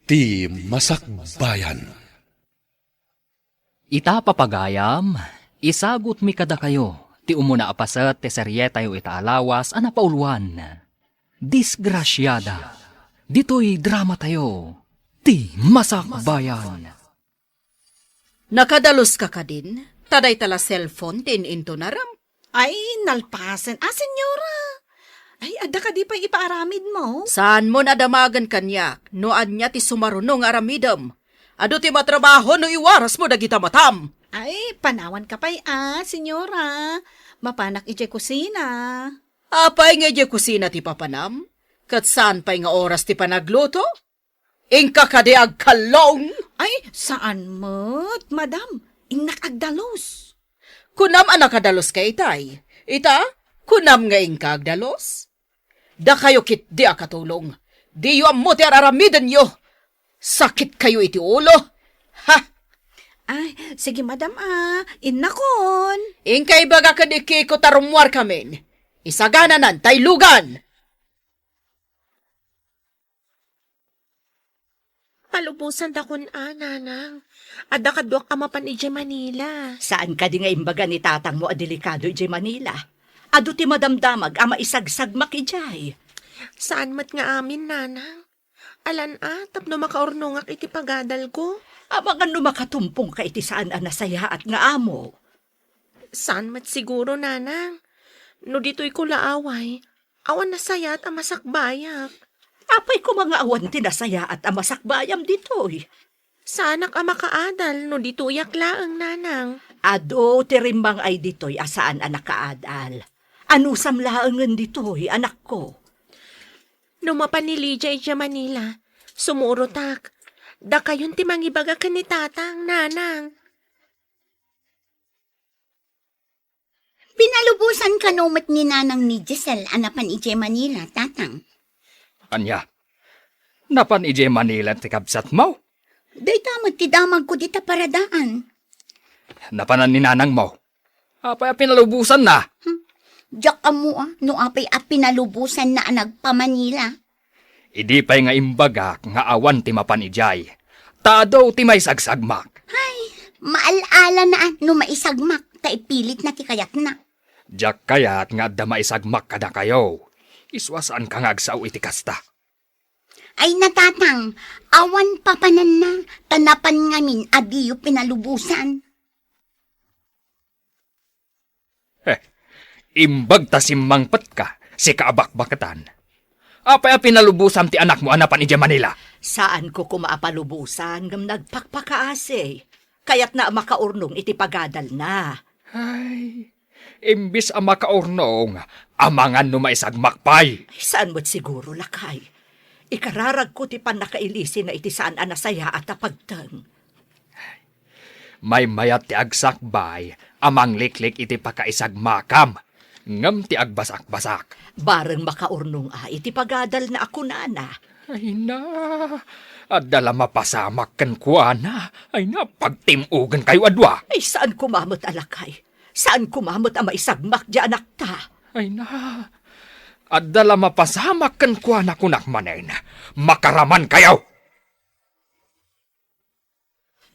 Ti Masakbayan. Ita papagayam, isagot mi kada kayo, ti umuna apasat ti seryeta yu ita alawas ana pauluan. Disgrasyada, dito'y drama tayo, ti Masakbayan. Nakadalos ka ka din? Taday tala cellphone tin into naram. Ay, nalpasan. Senyora. Ay, ada ka di pa ipaaramid mo? Saan mo nadamagan kanyak? Noan niya ti sumarunong aramidam. Ado ti matrabaho no iwaras mo dagita matam. Ay, panawan ka pa'y senyora. Mapanak ije kusina. Apay nga di kusina ti papanam? Kat saan pa'y nga oras ti panagluto? Ingka ka di agkalong? Ay, saan mo't, madam? Ingnak agdalos. Kunam anak kadalos ka itay. Ita, kunam nga ingka agdalos? Da kayo kit di akatulong. Di yu ammo ti araramidan yo. Sakit kayo iti ulo. Ha? Ay, sige madam inakon. Ingkay baga ka di kiko tarumwar kamin. Isagananan tay lugan. Palubusan da kun nanang. Ada kadwak amapan ije Manila. Saan ka di nga imbaga ni tatang mo a delikado ije Manila? Ado ti madamdamag ama isagsagmak ijay. Saan mat nga amin, nanang? Alan tapno makaurnongak iti pagadal ko. Ama nga makatumpong ka iti saan anasaya at nga amo. Saan mat siguro, nanang? No dito'y kulaaway, awan nasaya at amasakbayak. Apay ko mga awan tinasaya at amasakbayam ditoy. Sanak makaadal no dito'y yaklaang, nanang. Ado ti rimbang ay ditoy asaan anak kaadal. Anusam laangan ditoy anak ko. No mapanilija ija Manila, sumurotak. Da kayon ti mangibaga ka ni tatang, nanang. Pinalubusan ka nomat ni nanang ni Giselle anapan ije Manila, tatang. Anya, napan ije Manila ti kabsat mo? Day tamad ti damag ko dita paradaan. Napanan ni nanang mo? Apay pinalubusan na. Diyak amo no apay pinalubusan na nagpa-Manila. Idi pa'y nga imbagak nga awan ti mapan ijay. Tadaw ti may sagsagmak. Ay, maalala na no maisagmak, taipilit na ti kayat na. Diyak kayat nga adda maisagmak kada kayo. Iswasan ka nga agsaw iti kasta. Ay natatang, awan papanan na, tanapan ngamin adiyo pinalubusan. Imbag ta simmangpat ka, si kaabak-bakatan. Apay pinalubusan ti anak mo anapan ije Manila. Saan ko kumaapalubusan ngam nagpakpakaase. Kaya't na makaurnong iti pagadal na. Ay, imbis ang makaurnong, amangan no maisagmakpay. Saan mo't siguro lakay? Ikararag ko ti panakailisi na iti saan anasaya at apagtang. May mayat ti agsakbay, amang liklik iti pakaisagmakam. Ngam ti agbasak-basak. Bareng makaurnong iti pagadal na ako nana. Ay na, adala mapasamak kan kuana. Ay na, pagtimugan kayo adwa. Ay saan kumamot alakay? Saan kumamot ang maisagmak di anak ta? Ay na, adala mapasamak kan kuana kunak manen. Makaraman kayo!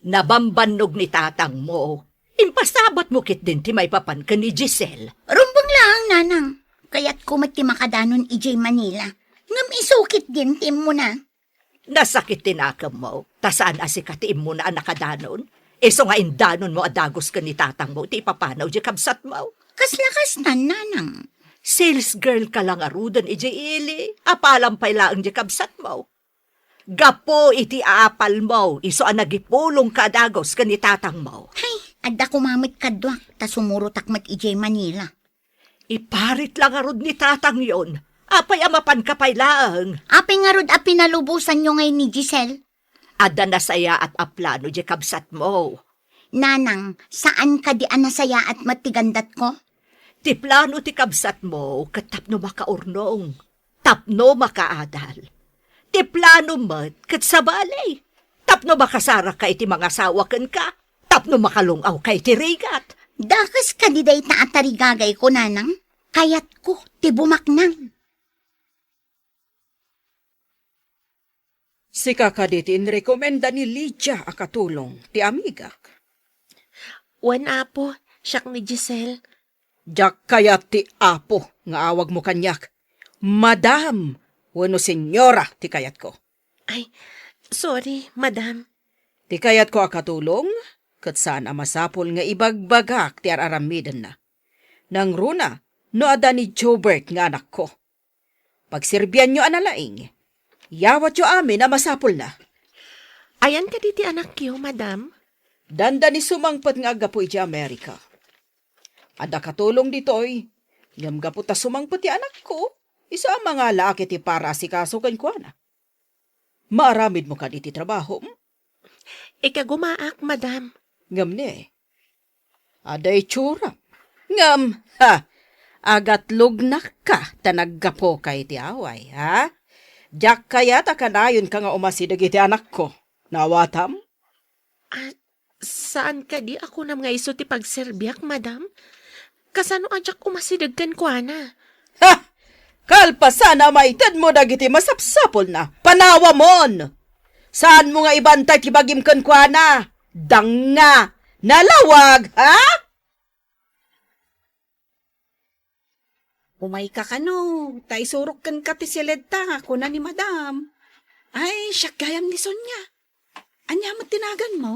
Nabambanog ni tatang mo. Impasabot mo kit din ti may papan ka ni Giselle. Rumbang lang, nanang. Kaya't kumat ti makadanon ije Manila. Ngam isukit din tim mo na. Nasakit tinakam mo. Tasaan asikatiin mo na nakadanon? Iso nga indanon mo adagos ka ni tatang mo. Ti papanaw di kabsat mo. Kaslakas na, nanang. Sales girl ka lang arudan ije ili. Apalampay lang di kabsat mo. Gapo iti aapal mo. Iso ang nagipulong ka adagos ka ni tatang mo. Hay, adda kumamit kadwak, ta sumurutak ije Manila. Iparit lang arud ni tatang yon. Apay amapan kapay laang. Apay nga rod pinalubusan nyo ngayon ni Giselle. Ada nasaya at aplano di kabsat mo. Nanang, saan ka di anasaya at matigandat ko? Ti plano ti kabsat mo, katapno makaurnong. Tapno makaadal. Ti plano mat, kat sa balay. Tapno makasara ka iti mga sawakan ka. Tapno makalungaw kay ti rigat. Dakas ka di day taatarigagay ko, nanang. Kayat ko, ti bumaknang. Si kakaditin rekomenda ni Lydia akatulong ti amigak. Wan apo, siyak ni Giselle. Jak kaya ti apo nga awag mo kanyak. Madam, wano senyora ti kayat ko. Ay, sorry, madam. Ti kayat ko akatulong, kat saan masapol nga ibagbagak ti araramidan na. Nang runa, no ada ni Jobert nga anak ko. Pagsirbyan nyo analaing, yawat yo amin na masapol na. Ayan ka diti anak kiyo, madam. Danda ni sumangpat nga agapoy ti Amerika. Ada katulong ditoy, ngam gaputa sumangpat ti anak ko, isa ang mga laki ti para asikasukan ko na. Maaramid mo ka diti trabaho, Ika gumaak, madam. ngam ne. Aday tsura. Ngam, ha, agat lugnak ka tanaggapo kay ti away, ha? Diyak kaya takanayon ka nga umasidag iti anak ko. Nawatam? Saan ka di ako nam nga iso ti pagserbiak, madam? Kasano ajak umasidagkan ko ana? Ha! Kalpasan na maitad mo dagiti masapsapol na. Panawa mon! Saan mo nga ibantay ti bagimkan kwa na? Danga! Nalawag, ha? Umay ka kano, tay surok kan ka ti sileta, kuna ni madam. Ay, siyak gayam ni Sonya. Anya mo tinagan mo?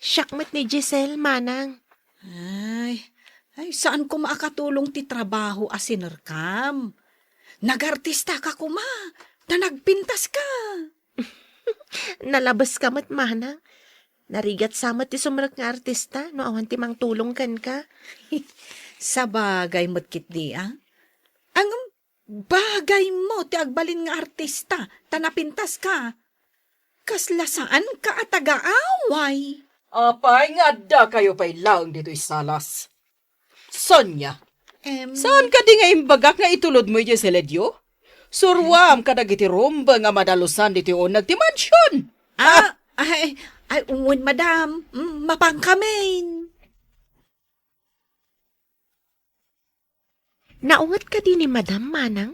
Siyak ni Giselle, manang. Ay, saan ko maakatulong ti trabaho asinerkam? Nagartista ka kuma, na nagpintas ka. Nalabas ka mat, manang. Narigat samat ti sumrak nga artista, no awan ti mang tulong kan ka. Sa bagay mo't kit di, ah? Ang bagay mo, ti agbalin nga artista, tanapintas ka. Kasla saan ka at taga-away? Apay nga da kayo pa'y lang dito isalas. Sonya, saan ka di nga imbagak nga itulod mo yung seledyo? Surwam ka dagiti rumba nga madalusan dito unag ti mansyon. Ay, uwan madam, mapangkamin. Naungat ka din ni madam, manang?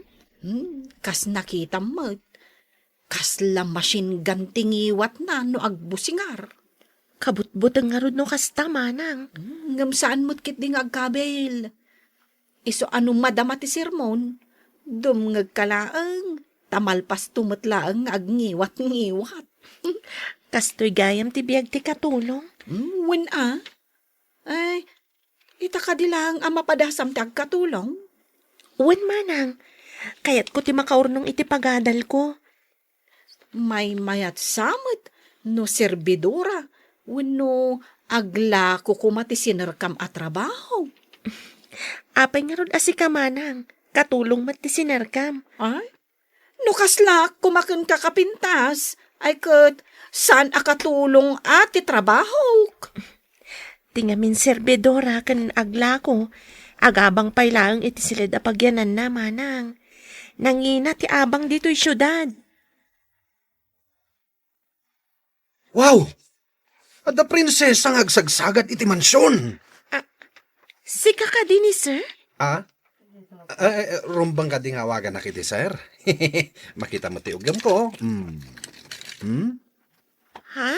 Kas nakita mo, kas la machine gun tingiwat na no agbusingar. Kabutbutang nga rod no kasta, manang. Ngam saan mo't kit di nga agkabel. Iso anong madama ti sermon, dumngag kalaang, tamalpas tumatlaang agngiwat-ngiwat. Kastoy gayam ti biyag ti katulong. Wen Ay, ita ka di lang ang mapadasam ti agkatulong. Uwan, manang. Kayat ko ti makaurnong iti pagadal ko. May mayat samot, no serbidora, wano agla ko kumati sinerkam at trabaho. Apay nga rod asika, manang. Katulong mat ti sinerkam. Ay, no kasla kumakin kakapintas, ay kat saan akatulong at trabaho. Tingamin serbedora kan agla ko. Agabang pailaang iti silid apagyanan na, manang. Nangina ti abang dito'y syudad. Wow! Ada prinsesa nga agsagsagat iti mansyon. Sika ka din ni sir? Rumbang ka di nga awagan na kiti, sir. Makita mo ti ugam ko. Ha?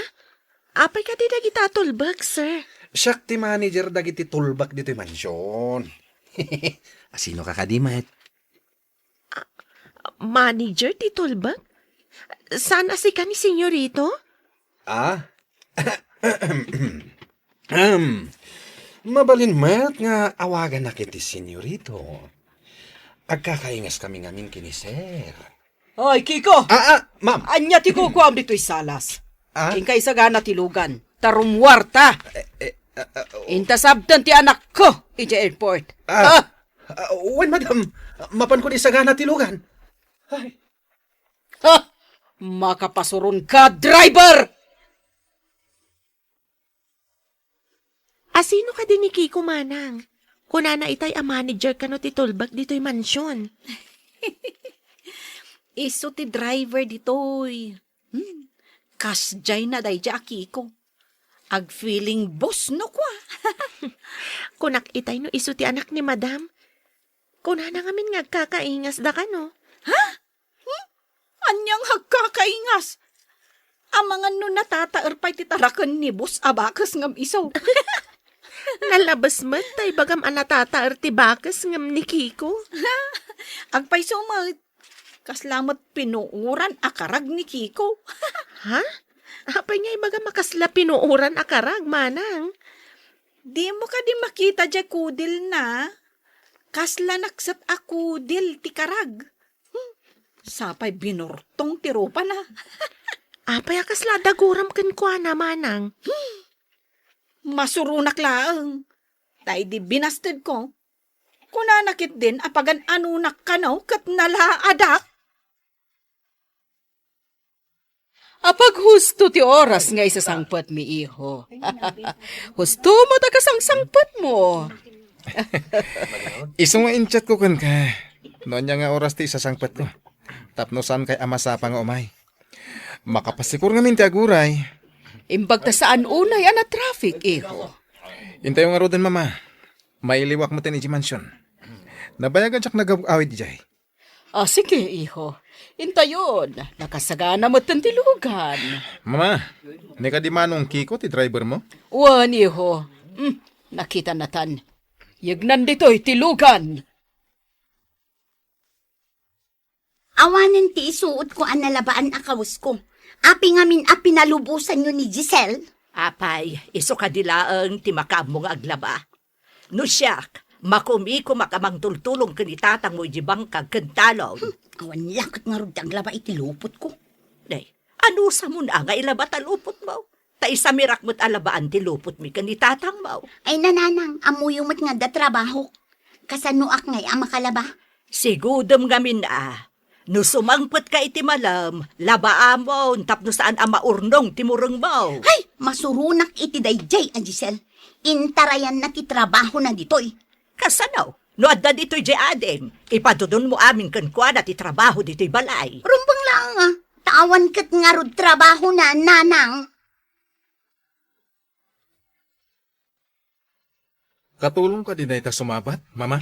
Apay ka di nagitatulbag, sir? Siyak ti manager dagiti tulbak dito mansyon. Asino ka kadimat? Manager ti tulbag? Saan asika ni senyorito? Mabalin mat nga awagan na kiti senyorito. Agkakaingas kami ngamin kini sir. Ay, Kiko! Ma'am. Anya ti kukuam dito'y salas. Ah? King kay sagana tilugan. Tarumwarta. Intasabdan ti anak ko iti airport. Wen, madam. Mapan ko di sagana tilugan. Ha! Makapasurun ka, driver! Asino ka din ni Kiko, manang? Kunana itay a manager ka no ti tulbag dito'y mansyon. Iso ti driver ditoy. Kasjay na day ja Kiko. Ag-feeling boss no kwa. Kunak itay no iso ti anak ni madam. Kunana ngamin nga kakaingas da ka no. Anyang hagkakaingas. Amangan no natataer pa'y titarakan ni bus abakas ngam iso. Nalabas mat tay bagam anatata ti bakas ngam ni Kiko. Agpay sumat. Kaslamat pinuuran akarag ni Kiko. Ha? Apay nga ibaga makasla pinuuran akarag, manang. Di mo ka di makita dya kudil na. Kasla naksat akudil ti karag. Sapay binurtong ti ropa na. Apay akasla daguram ken kwa na, manang. Masurunak laang. Tay di binasted ko. Kunanakit din apagan anunak ka no kat nalaadak. Apag husto ti oras nga isasangpet mi iho. Husto mo ta kasangsangpet mo. Iso nga inchat ko kan ka. Noon niya nga oras ti isasangpat ko. Tapnosan kay amasapa nga umay. Makapasikur nga min ti aguray. Imbag ta saan unay ana traffic, iho. Intayo nga roden mama. Mailiwak mo tin mansion. Nabayagan siyak nag-awit jay. Sige, iho. Intayon, nakasagana mo tilugan. Mama, ni ka di manong Kiko ti driver mo? Wan, iho. Nakita natan. Yagnan dito'y tilugan. Awanan ti isuot ko ang nalabaan akawas ko. Api ngamin api nalubusan nyo ni Giselle. Apay, iso kadilaang ti makamo nga aglaba. No siyak, makumiko makamang tultulong kanitatang mo jibang kagkantalon. Awan lakot nga rod ang laba itilupot ko. Day, ano sa mo na nga ilaba talupot mo? Ta isa mirak mo't alabaan ti lupot mi kanitatang mo. Ay nananang, amuyumot nga da trabaho. Kasanuak ngay ang makalaba. Sigudom gamin no sumangpot ka iti malam, labaan mo, tapno saan ang maurnong timurong mo. Ay, masurunak iti dayjay a Giselle. Intarayan na ti trabaho na ditoy. Kasano? No adda dito'y adem, ipadudon mo amin kankwa na ti trabaho dito'y balay. Rumbang lang tawan kat nga rod trabaho na nanang. Katulong ka din na ita sumabat, mama?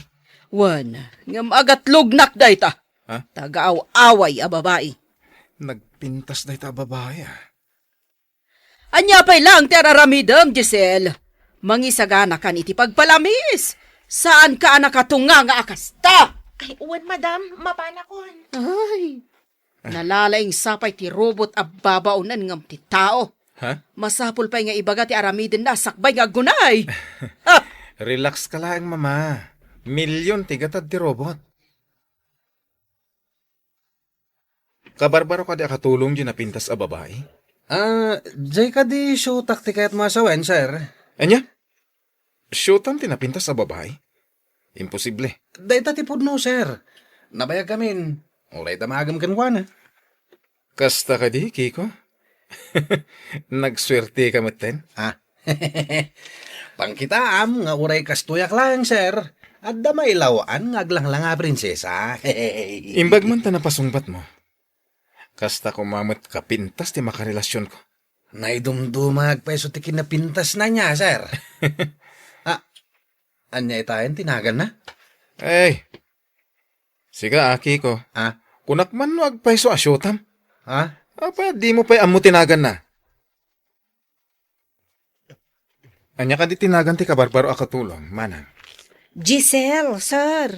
Wan, ngam agat lugnak dayta. Ha? Tagaaw-away a babae. Nagpintas na ita babae Anya pa'y lang teraramidam, Giselle. Mangisagana kan iti pagpalamis. Saan ka nakatunga nga akasta? Ay, uwan, madam, mapanakon. Ay, nalalaing sapay ti robot a babaunan ngam ti tao. Ha? Masapul pa'y nga ibaga ti aramidin na sakbay nga gunay. Relax ka lang, mama. Milyon tigatad ti robot. Kabarbaro ka di akatulong di napintas a babae? Jay ka di show taktika at masawen, sir. Anya? Showtime tinapintas sa babae? Imposible. Dahita tipod no, sir. Nabayag kamin. Ulay tamagam kanwana. Kasta ka di, Kiko? Nagswerte ka maten? Ha? Pangkitaam nga uray kastuyak lang, sir. At damay lawaan nga aglang nga prinsesa. Imbag man ta napasungbat mo. Kasta kumamat kapintas ti makarelasyon ko. Naidumdumag peso ti kinapintas na niya, sir. Anya itayan, tinagan na? Ay, siga Kiko. Ha? Kunak man no agpaiso a showtime. Ha? Apa, di mo pa'y amo tinagan na. Anya ka di tinagan ti kabarbaro akatulong, manang. Giselle, sir.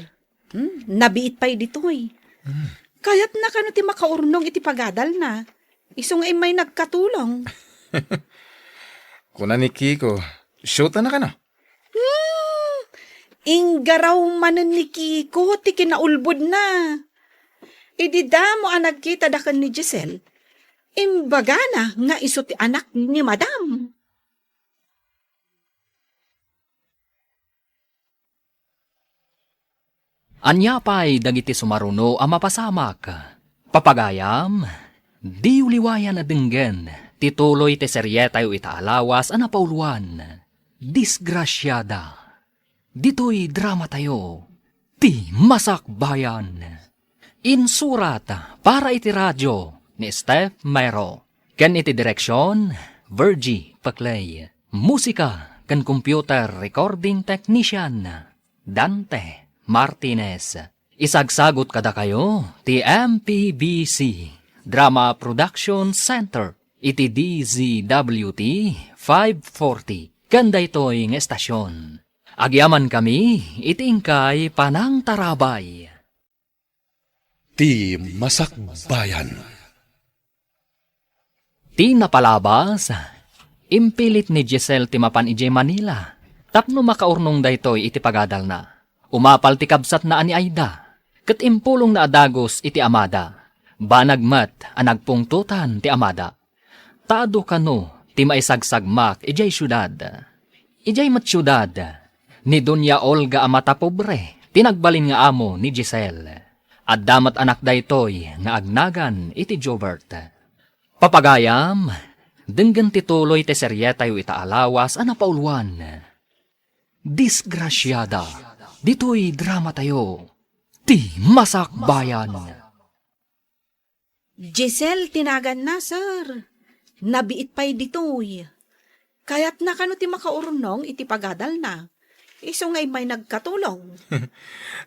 Nabiit pa'y ditoy. Kaya't na kano ti makaurnong iti pagadal na. Iso nga may nagkatulong. Kuna ni Kiko, showta na ka na. Inggaraw manen ni Kiko, ti kinaulbod na. Idida mo ang nagkita dakan ni Giselle. Imbaga na nga iso ti anak ni madam. Anya pa'y dagiti sumaruno ang mapasamak. Papagayam, di uliwayan na dinggen, tituloy te seryetayo itaalawas ang napauluan. Disgrasyada. Dito'y drama tayo, ti masakbayan. Insurat para iti radyo ni Steph Mero. Ken iti direksyon, Virgie Paclay. Musika ken computer recording technician, Dante Martinez. Isagsagot kada kayo, ti MPBC Drama Production Center. iti DZWT 540. Kanda ito'y nga estasyon. Agyaman kami, itingkay panang tarabay. Ti Masakbayan. Ti napalabas, impilit ni Giselle ti mapan ijay Manila. Tapno makaurnong daytoy iti pagadal na. Umapal ti kabsat na ani Aida. Ket impulong na adagos iti amada. Banagmat anagpungtutan ti amada. Taado kano ti maisagsagmak ijay syudad. Ijay matsyudad ni Doña Olga amata pobre. Tinagbalin nga amo ni Giselle. At damat anak daytoy nga agnagan iti Jobert. Papagayam, denggan tituloy ti seryeta yu itaalawas anapauluan. Disgrasyada, dito'y drama tayo, ti Masakbayan. Giselle, tinagan na, sir. Nabiit pa'y ditoy. Kaya't na kano ti makaurnong iti pagadal na. Iso ngay may nagkatulong.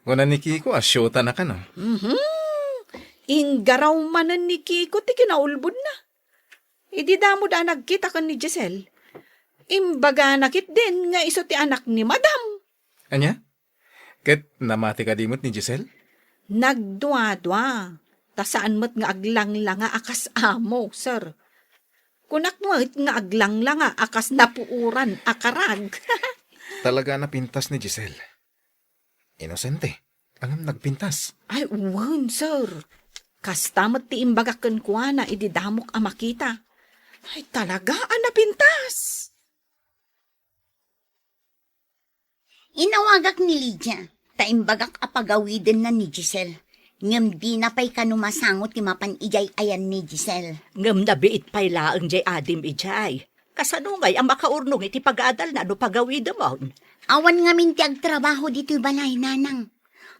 Kuna ni Kiko, asyota na ka no? Inggaraw manan ni Kiko ti kinaulbod na. Idi damo da nagkita kan ni Giselle. Imbaga nakit din nga iso ti anak ni Madam. Anya? Ket namati ka dimot ni Giselle? Nagdwa-dwa. Ta saan mo't nga aglang-langa akas amo, sir. Kunak mo't nga aglang-langa akas napuuran akarag. Talaga napintas ni Giselle. Inosente. Ang nagpintas. Ay, uwan, sir. Kastamot ti imbagakan ko na ididamok ang makita. Ay, talaga, napintas. Inawagak ni Lydia, taimbagak apagawiden na ni Giselle. Ngem di na pa'y kanumasangot ti mapan ijay ayan ni Giselle. Ngam nabiit pa'y laang jay adim ijay. Kasanungay ang makaurnong iti pag-aadal na no pagawid mon. Awan ngamin ti agtrabaho dito'y balay, nanang.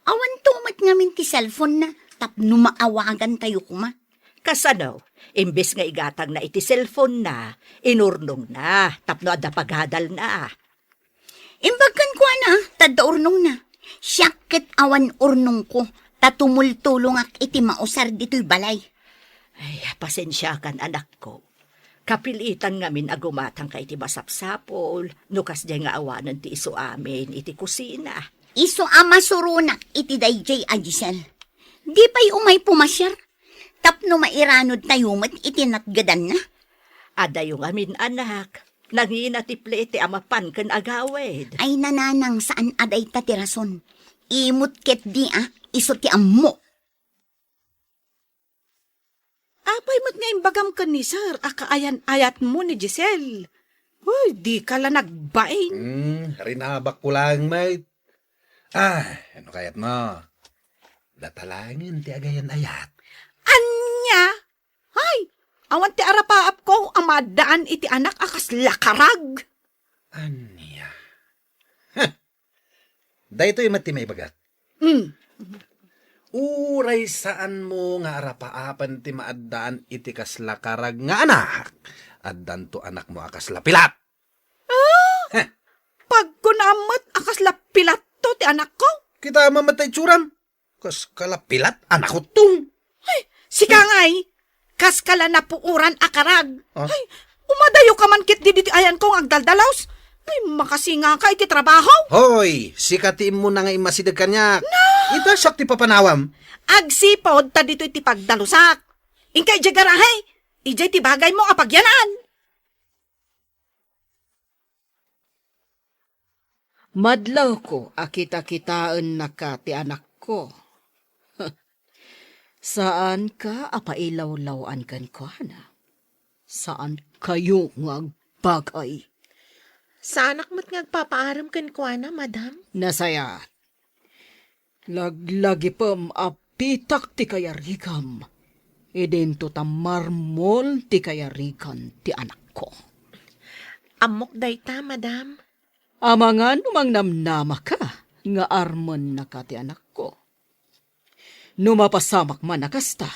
Awan tumat ngamin ti cellphone na, tapno maawagan tayo kuma. Kasano, imbes nga igatang na iti cellphone na, inurnong na, tapno ada pag-aadal na. Imbagkan ko na, tada urnong na. Siyakit awan urnong ko, tatumultulong ak iti mausar dito'y balay. Ay, pasensya kan anak ko. Kapilitan ngamin agumatang kay iti masapsapol, nukas di nga awanan ti iso amin iti kusina. Iso ama surunak iti dayjay a Giselle. Di pa'y umay pumasyar. Tapno mairanod tayo mat iti natgadan na. Ada yung amin anak, nangina ti plete amapan kan agawed. Ay nananang saan aday tatirason. Imut ket di iso ti ammo. Apay mo't nga imbagam ka ni sir, akaayan-ayat mo ni Giselle. Uy, di ka la nagbaing. Rinabak ko lang, mate. Ano kayat mo? Datalangin ti agayan ayat. Anya? Ay, awan ti arapaap ko ang madaan iti anak akas lakarag. Anya? Dahito yung mati may bagat. Uray saan mo nga arapaapan ti maaddaan iti kaslakarag nga anak. Addan to anak mo akas lapilat. Pag kunamot akas lapilat to ti anak ko. Kita mamatay tsuram. Kas kalapilat anak ko tung. Ay, sikangay, kas kala napuuran akarag. Ah? Ay, umadayo ka man kit didi ayan kong agdaldalaws. Ay, makasinga ka iti trabaho. Hoy, sikatiin mo na nga imasidag kanya. Ito siyak ti papanawam. Agsipod ta dito iti pagdalusak. Ingkay di garahay, ijay ti bagay mo apagyanan. Madlaw ko, akita-kitaan na ka ti anak ko. Saan ka apailaw-lawan kan ko, na? Saan kayo ngagbagay? Sa anak mo't ngagpapaaram kan ko na, madam. Nasaya. Laglagi pam apitak ti kayarikam. Idento ta marmol ti kayarikan ti anak ko. Amok dayta, madam. Amangan umang namnama ka, nga armon na ka ti anak ko. Numapasamak man nakasta.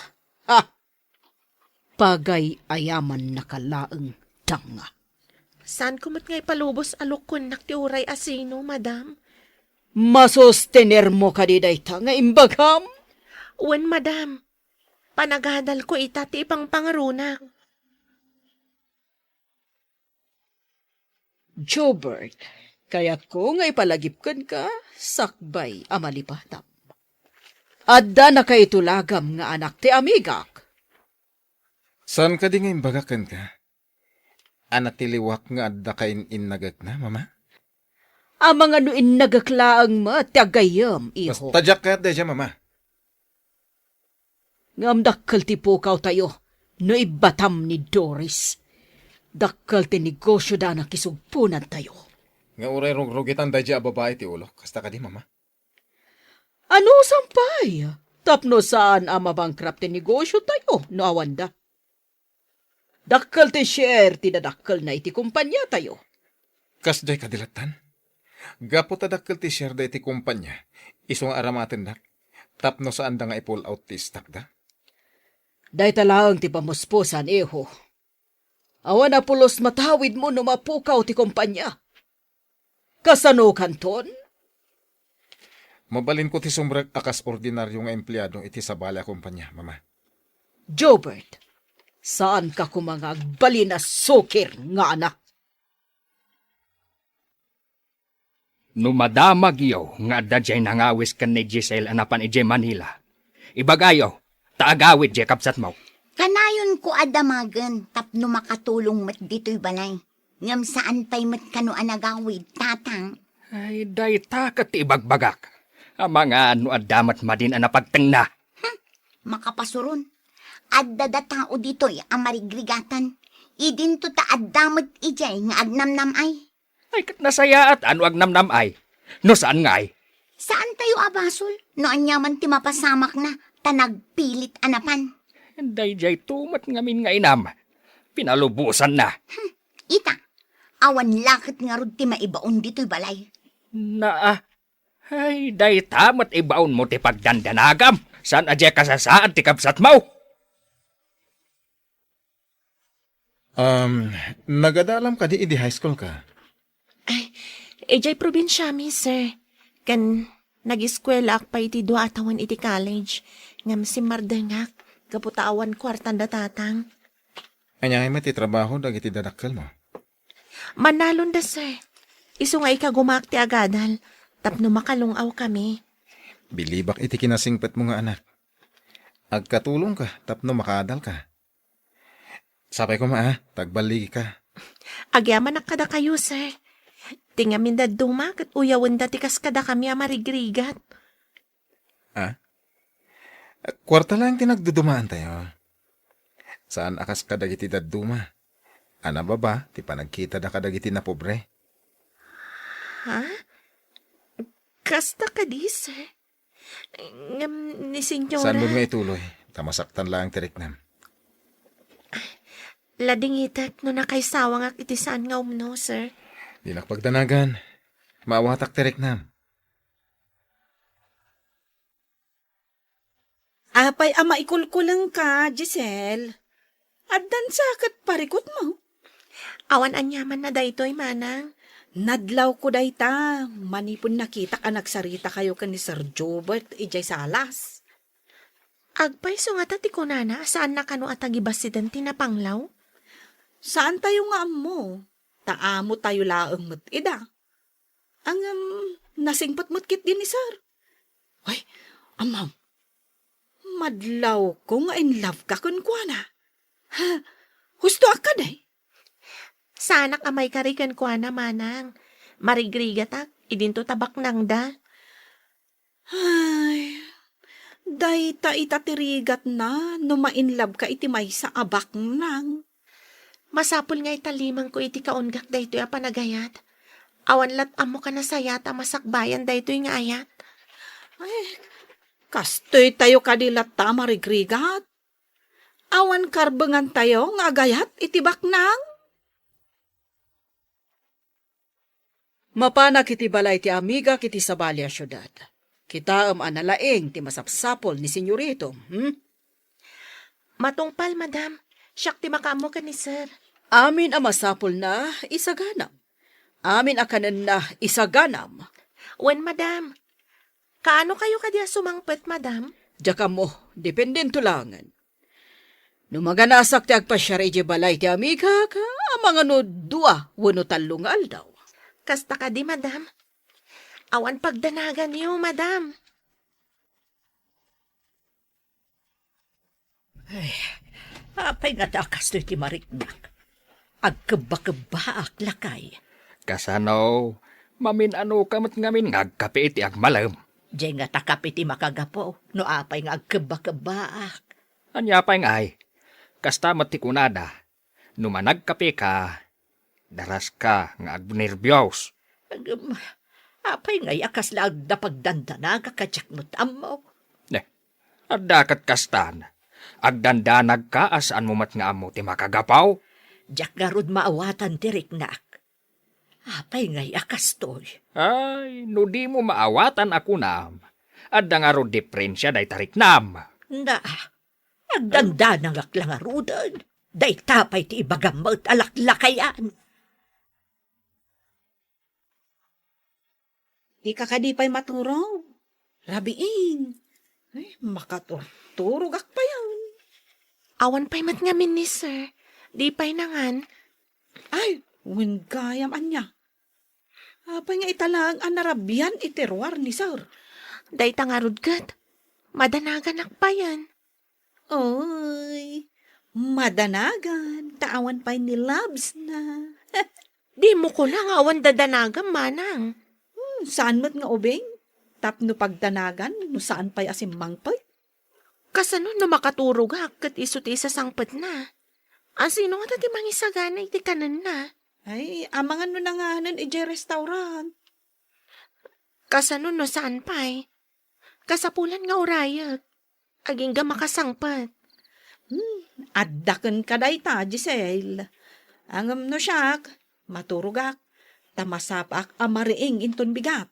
Pagay ayaman nakalaeng tanga. Saan ko mo't nga'y palubos alukon nak ti uray asino, madam? Masustener mo ka di dayta nga imbagam? Uwan, madam. Panagadal ko ita ti ipang pangarunak. Jobert, kaya ko nga ipalagipkan ka, sakbay amalipatap. Adda na kay tulagam nga anak ti amigak. Saan ka di ngayon bagakan ka? Anak tiliwak nga adda kain innagak na, mama? Ang mga nuin nagaklaang matagayam, iho. Mas tadyak ka dyan, mama. Ngam dakkal ti pukaw tayo, no ibatam ni Doris. Dakkal ti negosyo da na kisugpunan tayo. Nga uray rugitan dyan babae ti ulo. Kasta ka di, mama? Ano sampay? Tapno saan ang mabangkrap ti negosyo tayo, no awanda? Dakkal ti share, tinadakkal na iti kumpanya tayo. Kas day kadilatan? Gapo tadakkal ti share day ti kumpanya. Iso nga aramatin dak. Tapno saan da nga i-pull out ti stock da? Day talaang ti pamuspusan, iho. Awan na pulos matawid mo no mapukaw ti kumpanya. Kasano kanton? Mabalin ko ti sumbrag akas ordinaryo nga empleyado iti sa bala kumpanya, mama. Jobert, saan ka kumangag bali na sukir nga anak? Numadamag yo nga adda jay nangawis kan ni Giselle anapan ije Manila. Ibagayo, taagawid jay kapsat mo. Kanayon ko adamagan, tapno makatulong mat dito'y balay. Ngam saan pa'y mat kano anagawid, tatang. Ay, day takat ibagbagak. Ang mga ano adamat madin ang napagtengna. Makapasuron. Adda da tao dito'y ang marigrigatan. Idin to ta addamat ijay nga agnamnam ay. Ay, kat nasaya at ano agnamnam ay. No saan nga ay? Saan tayo abasol? No anyaman ti mapasamak na, tanagpilit anapan. Day jay tumat ngamin nga inam. Pinalubusan na. Ita, awan lakit nga rod ti maibaon dito'y balay. Ay, day tamat ibaon mo ti pagdandanagam. Saan adya kasasaan ti kapsat mo? Nagadalam ka di idi high school ka? Ejay probinsya mi, sir. Kan nag-eskwela ak pa iti dua atawan iti college. Ngam si Mardengak, kaputawan kwartanda tatang. Anyangay mo ti trabaho dagiti dadakkel mo. Manalon da, sir. Isu nga ikagumak ti agadal. Tapno makalungaw kami. Bilibak iti kinasingpet mo nga anak. Agkatulong ka, tapno makadal ka. Sapay ko tagbaligi ka. Agyaman na kada kayo, sir. Tingamin da dumak at uyawan da tikas kada kami amarigrigat. Kwarta lang tinagdudumaan tayo. Saan akas kadagiti daduma? Ana baba, ti panagkita da kadagiti na pobre. Ha? Kasta ka di, sir. Ngam ni senyora. Saan mo nga ituloy? Tamasaktan lang tiriknam. Lading itak no nakaisawang ak iti saan nga umno, sir. Di nakpagdanagan. Maawatak tiriknam. Apay ama ikulkulang ka, Giselle. Addan sakat parikot mo. Awan anyaman na daytoy manang. Nadlaw ko dayta. Manipon nakita ka nagsarita kayo kan ni Sir Jobert ijay salas. Agpay so nga tati ko nana, saan na kano atagibas si Dante na panglaw? Saan tayo nga mo? Taamo tayo laang ida. Ang nasingpat mutkit din ni Sir. Ay, amam. Madlaw ko nga in love ka kun kwa na. Ha, husto akad eh. Sanak amay karikan ko na manang. Marigrigatak, idinto tabak nang da. Ay, dayta itatirigat na no ma-inlove ka iti may sa abak nang. Masapul nga italimang ko iti kaungak daytoy a panagayat. Awan lat amo ka na sayat a masakbayan daytoy nga ayat. Ay, kastoy tayo kadilat ta marigrigat. Awan karbengan tayo nga agayat iti baknang. Mapanak iti balay ti amiga kiti sa balya syudad. Kita analaeng ti masapsapol ni senyorito. Matungpal, madam. Siyak ti makamo ka ni sir. Amin ang masapol na isaganam. Amin akanan na isaganam. Wen, madam. Kaano kayo kadya sumangpet, madam? Diyaka mo, dependento langan. Numaganasak ti agpasyari di balay ti amiga ka, ang mga no dua, wano talong aldaw. Kasta ka di, madam. Awan pagdanagan niyo, madam. Apay nga takas to iti mariknak. Agkaba-kaba lakay. Kasano, mamin ano kamat ngamin ngagkape iti agmalam. Diyan nga takap iti makagapo, no apay nga agkaba-kabaak. Anya pa ay, kasta matikunada, numanagkape ka, daras ka nga agnervyos. Apay nga yakas lag na pagdandana kakadyak mo tamo. Adakat kastan, agdandanag ka asaan mo mat nga amo ti makagapaw. Diyak garod maawatan ti riknak. Apay nga yakas toy. Ay, no di mo maawatan ako nam. Adda nga ro diferensya day tariknam. Na, agdandana nga klangarudan. Day tapay ti ibagamot alaklakayan. Di ka kadipay maturo. Rabiin. Ay, makaturturog pa yan. Awan pa'y mat ngamin ni sir. Di pa'y nangan. Ay, gayam anya. Apay nga italang anarabian iterwar ni sir. Day tangarod kat. Madanagan pa yan. Oy, madanagan. Taawan pa'y ni Labs na. Di mo ko lang awan dadanagan, manang. Saan mo't nga ubing? Tapno pagdanagan, no saan pa'y asimmang pa'y? Kasano na makaturog kat isuti sa sangpet na. Sino nga tati mangisagana iti kanan na. Ay, amangan no na nga nun ije restaurant. Kasano no saan pa'y? Kasapulan nga urayag. Aging ga makasangpet. Addaken ka day ta, Giselle. Angam no siyak, maturugak, tamasapak amariing inton bigat.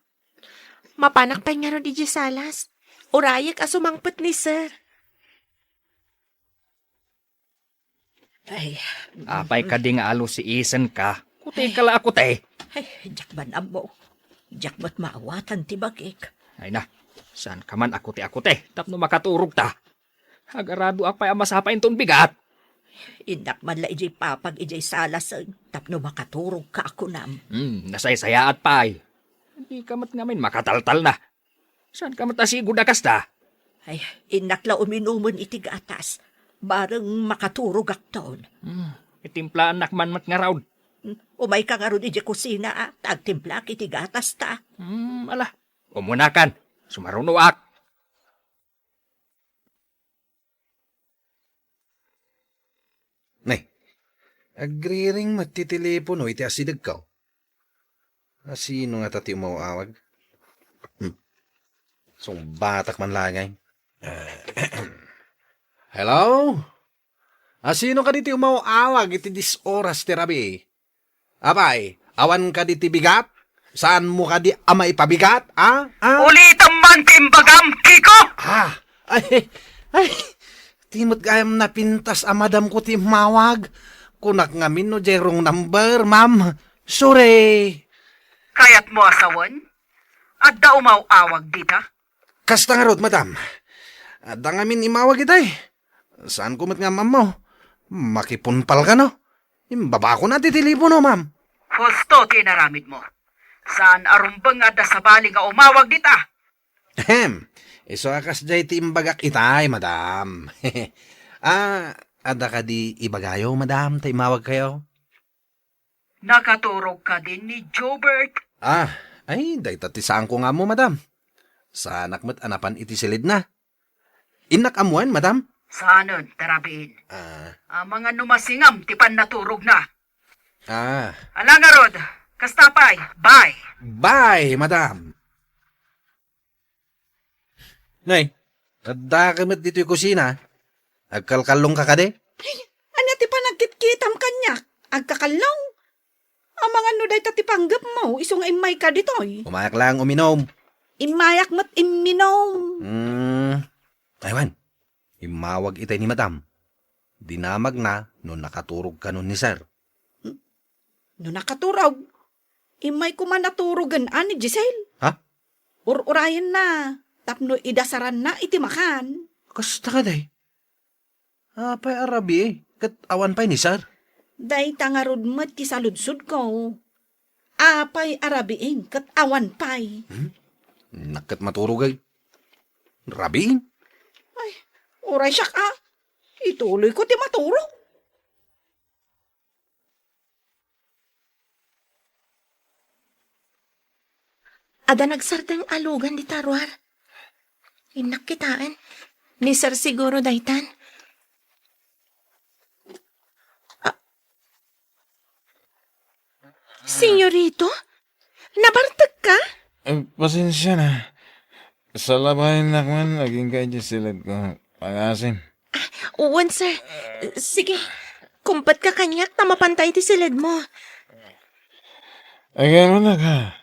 Mapanak pa'y nga ro di Salas. Urayag asumangpet ni sir. Ay, Apay ka di nga alo si Isen ka. Kuti ka la ako te. ay, diyak ba na mo? Diyak ba't maawatan ti bagik? Ay na, saan ka man ako te. Tapno makaturog ta. Agarado apay amasapain ton bigat. Inak man la ijay papag ijay salas, tapno makaturog ka ako nam. Nasaysayaat pay. Hindi ka mat ngamin makataltal na. Saan ka mat asigod na kasta? Ay, inak la uminuman iti gatas. Barang makaturog akton. Itimplaan nakman mat nga raud. Umay ka nga ron iti kusina, tagtimplak iti gatas ta. Ala, umunakan. Sumarunuak. Nay, agriring matitelepono iti asidag ka. Sino nga tati umawawag? Batak man langay. Hello? Sino ka diti umawawag iti dis oras ti rabi? Abay, awan ka diti bigat? Saan mo ka di ama ipabigat? Ulitan man timbagam, Kiko! Ay, timot gayam na pintas amadam ko ti mawag. Kunak ngamin no jerong number, ma'am. Sorry. Kayat mo asawan? At da umawawag dita? Kasta nga rod, madam. Adda ngamin imawag itay. Saan kumat nga, ma'am mo? Makipunpal ka, no? Imbaba ko na titilipo, no, ma'am? Husto tinaramid mo. Saan arumbang ada sa bali nga umawag dita? Iso akas jay ti imbagak itay, madam. Ada ka di ibagayo, madam, ta imawag kayo? Nakaturog ka din ni Jobert. Ay, dayta ti saan ko nga mo, madam. Sa anak mo't anapan iti silid na. Inak amuan, madam? Saanon, tarabiin. Ang mga numasingam, tipan naturog na. Ala nga rod, kastapay, bye. Bye, madam. Nay, adda ka mo't dito yung kusina. Agkalkalong ka de? Ano ti pa nagkitkitam kanyak? Agkakalong? Ang mga nuday tatipanggap mo, iso nga imay ka ditoy. Umayak lang uminom. Imayak mo't iminom. Aywan, imawag itay ni madam. Dinamag na no nakaturog ka nun ni sir. No nakaturog, imay ko man naturugan ani Giselle. Ha? Urayan na, tapno idasaran na itimakan. Kasta ka day? Apay arabi kat awan pa'y ni sir. Day tangarod mo't kisaludsud ko. Apay arabiing kat awan pay. Nakat maturugay. Rabiin? Oray siya ka. Ituloy ko ti maturo. Ada nagsardang alugan di tarwar. Inak kitaan. Ni sir siguro daytan. Senyorito? Nabartag ka? Pasensya na. Sa labahin nakman, naging kaya silid ko. Pangasim. Uwan, sir. Sige. Kumpat ka kanyak, tamapantay ti silid mo. Ay, kaya mo na ka.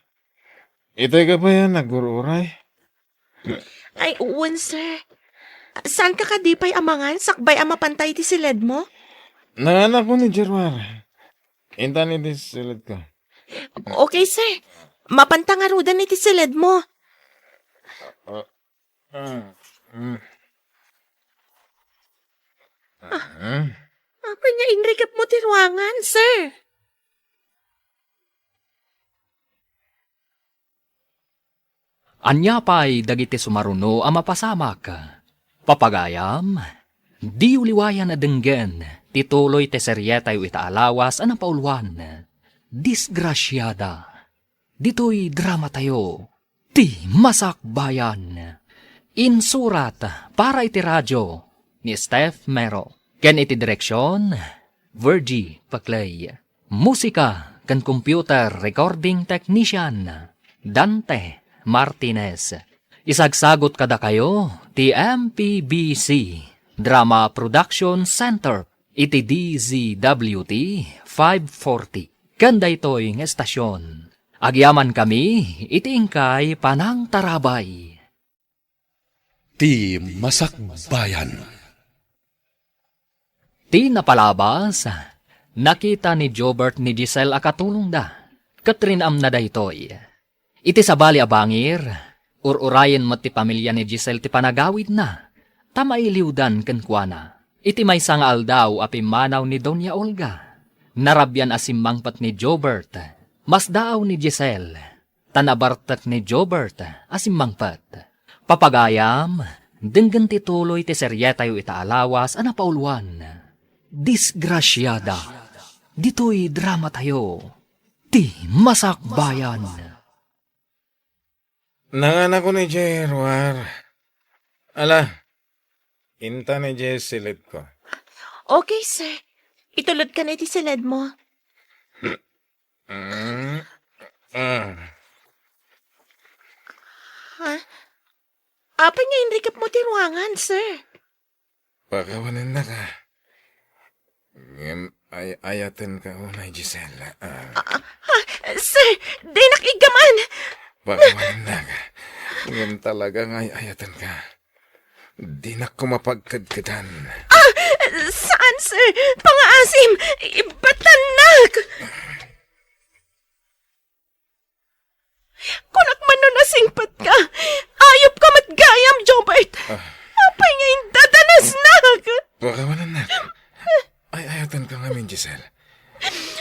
Itay ka ba yan, nagururay? Ay, uwan, sir. Saan ka kadipay amangan? Sakbay ang mapantay ti silid mo? Nanganak ko ni Jerwar. Intan ni silid ko. Okay, sir. Mapantangarudan iti silid mo. Apa niya inrikap mo ti ruangan, sir? Anya pa'y dagiti sumaruno ang mapasamak. Papagayam, di uliwayan na denggen, tituloy te seryeta yu itaalawas ang pauluan. Disgrasyada. Dito'y drama tayo. Ti masakbayan. Insurat para iti radyo ni Steph Mero. Ken iti direksyon, Virgie Paclay. Musika ken computer recording technician, Dante Martinez. Isagsagot kada kayo, ti MPBC Drama Production Center, iti DZWT 540. Kanda ito'y ng estasyon. Agyaman kami, iti ingkay panang tarabay. Ti Masakbayan. Ti napalabas, nakita ni Jobert ni Giselle akatulong da. Katrinam na daytoy. Iti sabali abangir, ururayan mo ti pamilya ni Giselle ti panagawid na. Tamailiwdan kenkwana. Iti may sangal daw apimanaw ni Doña Olga. Narabyan asimmangpat ni Jobert. Mas daaw ni Giselle. Tanabartak ni Jobert asimmangpat. Papagayam, denggan tituloy ti seryetayo itaalawas ana pauluan. Disgrasyada. Dito'y drama tayo. Ti masakbayan. Nanganak ko ni Jerwar. Ala, intan ni silid ko. Okay, sir. Itulod ka na iti silid mo. Ha? Apa nga inrikap mo ti ruangan, sir? Pakawanan na ka. Ayatin ka unay, Giselle. Sir, di nakigaman. Pakawanan na ka. Ngayon talagang ayatin ka. Di na ko mapagkadkadan. Saan, sir? Pangaasim! Ibatanak! Kunak man nun nasingpat ka. Ayop ka matgayam, Jobert. Apay nga yung dadanasnak. Pakawanan na ka. Ayatin ka ngamin, Giselle.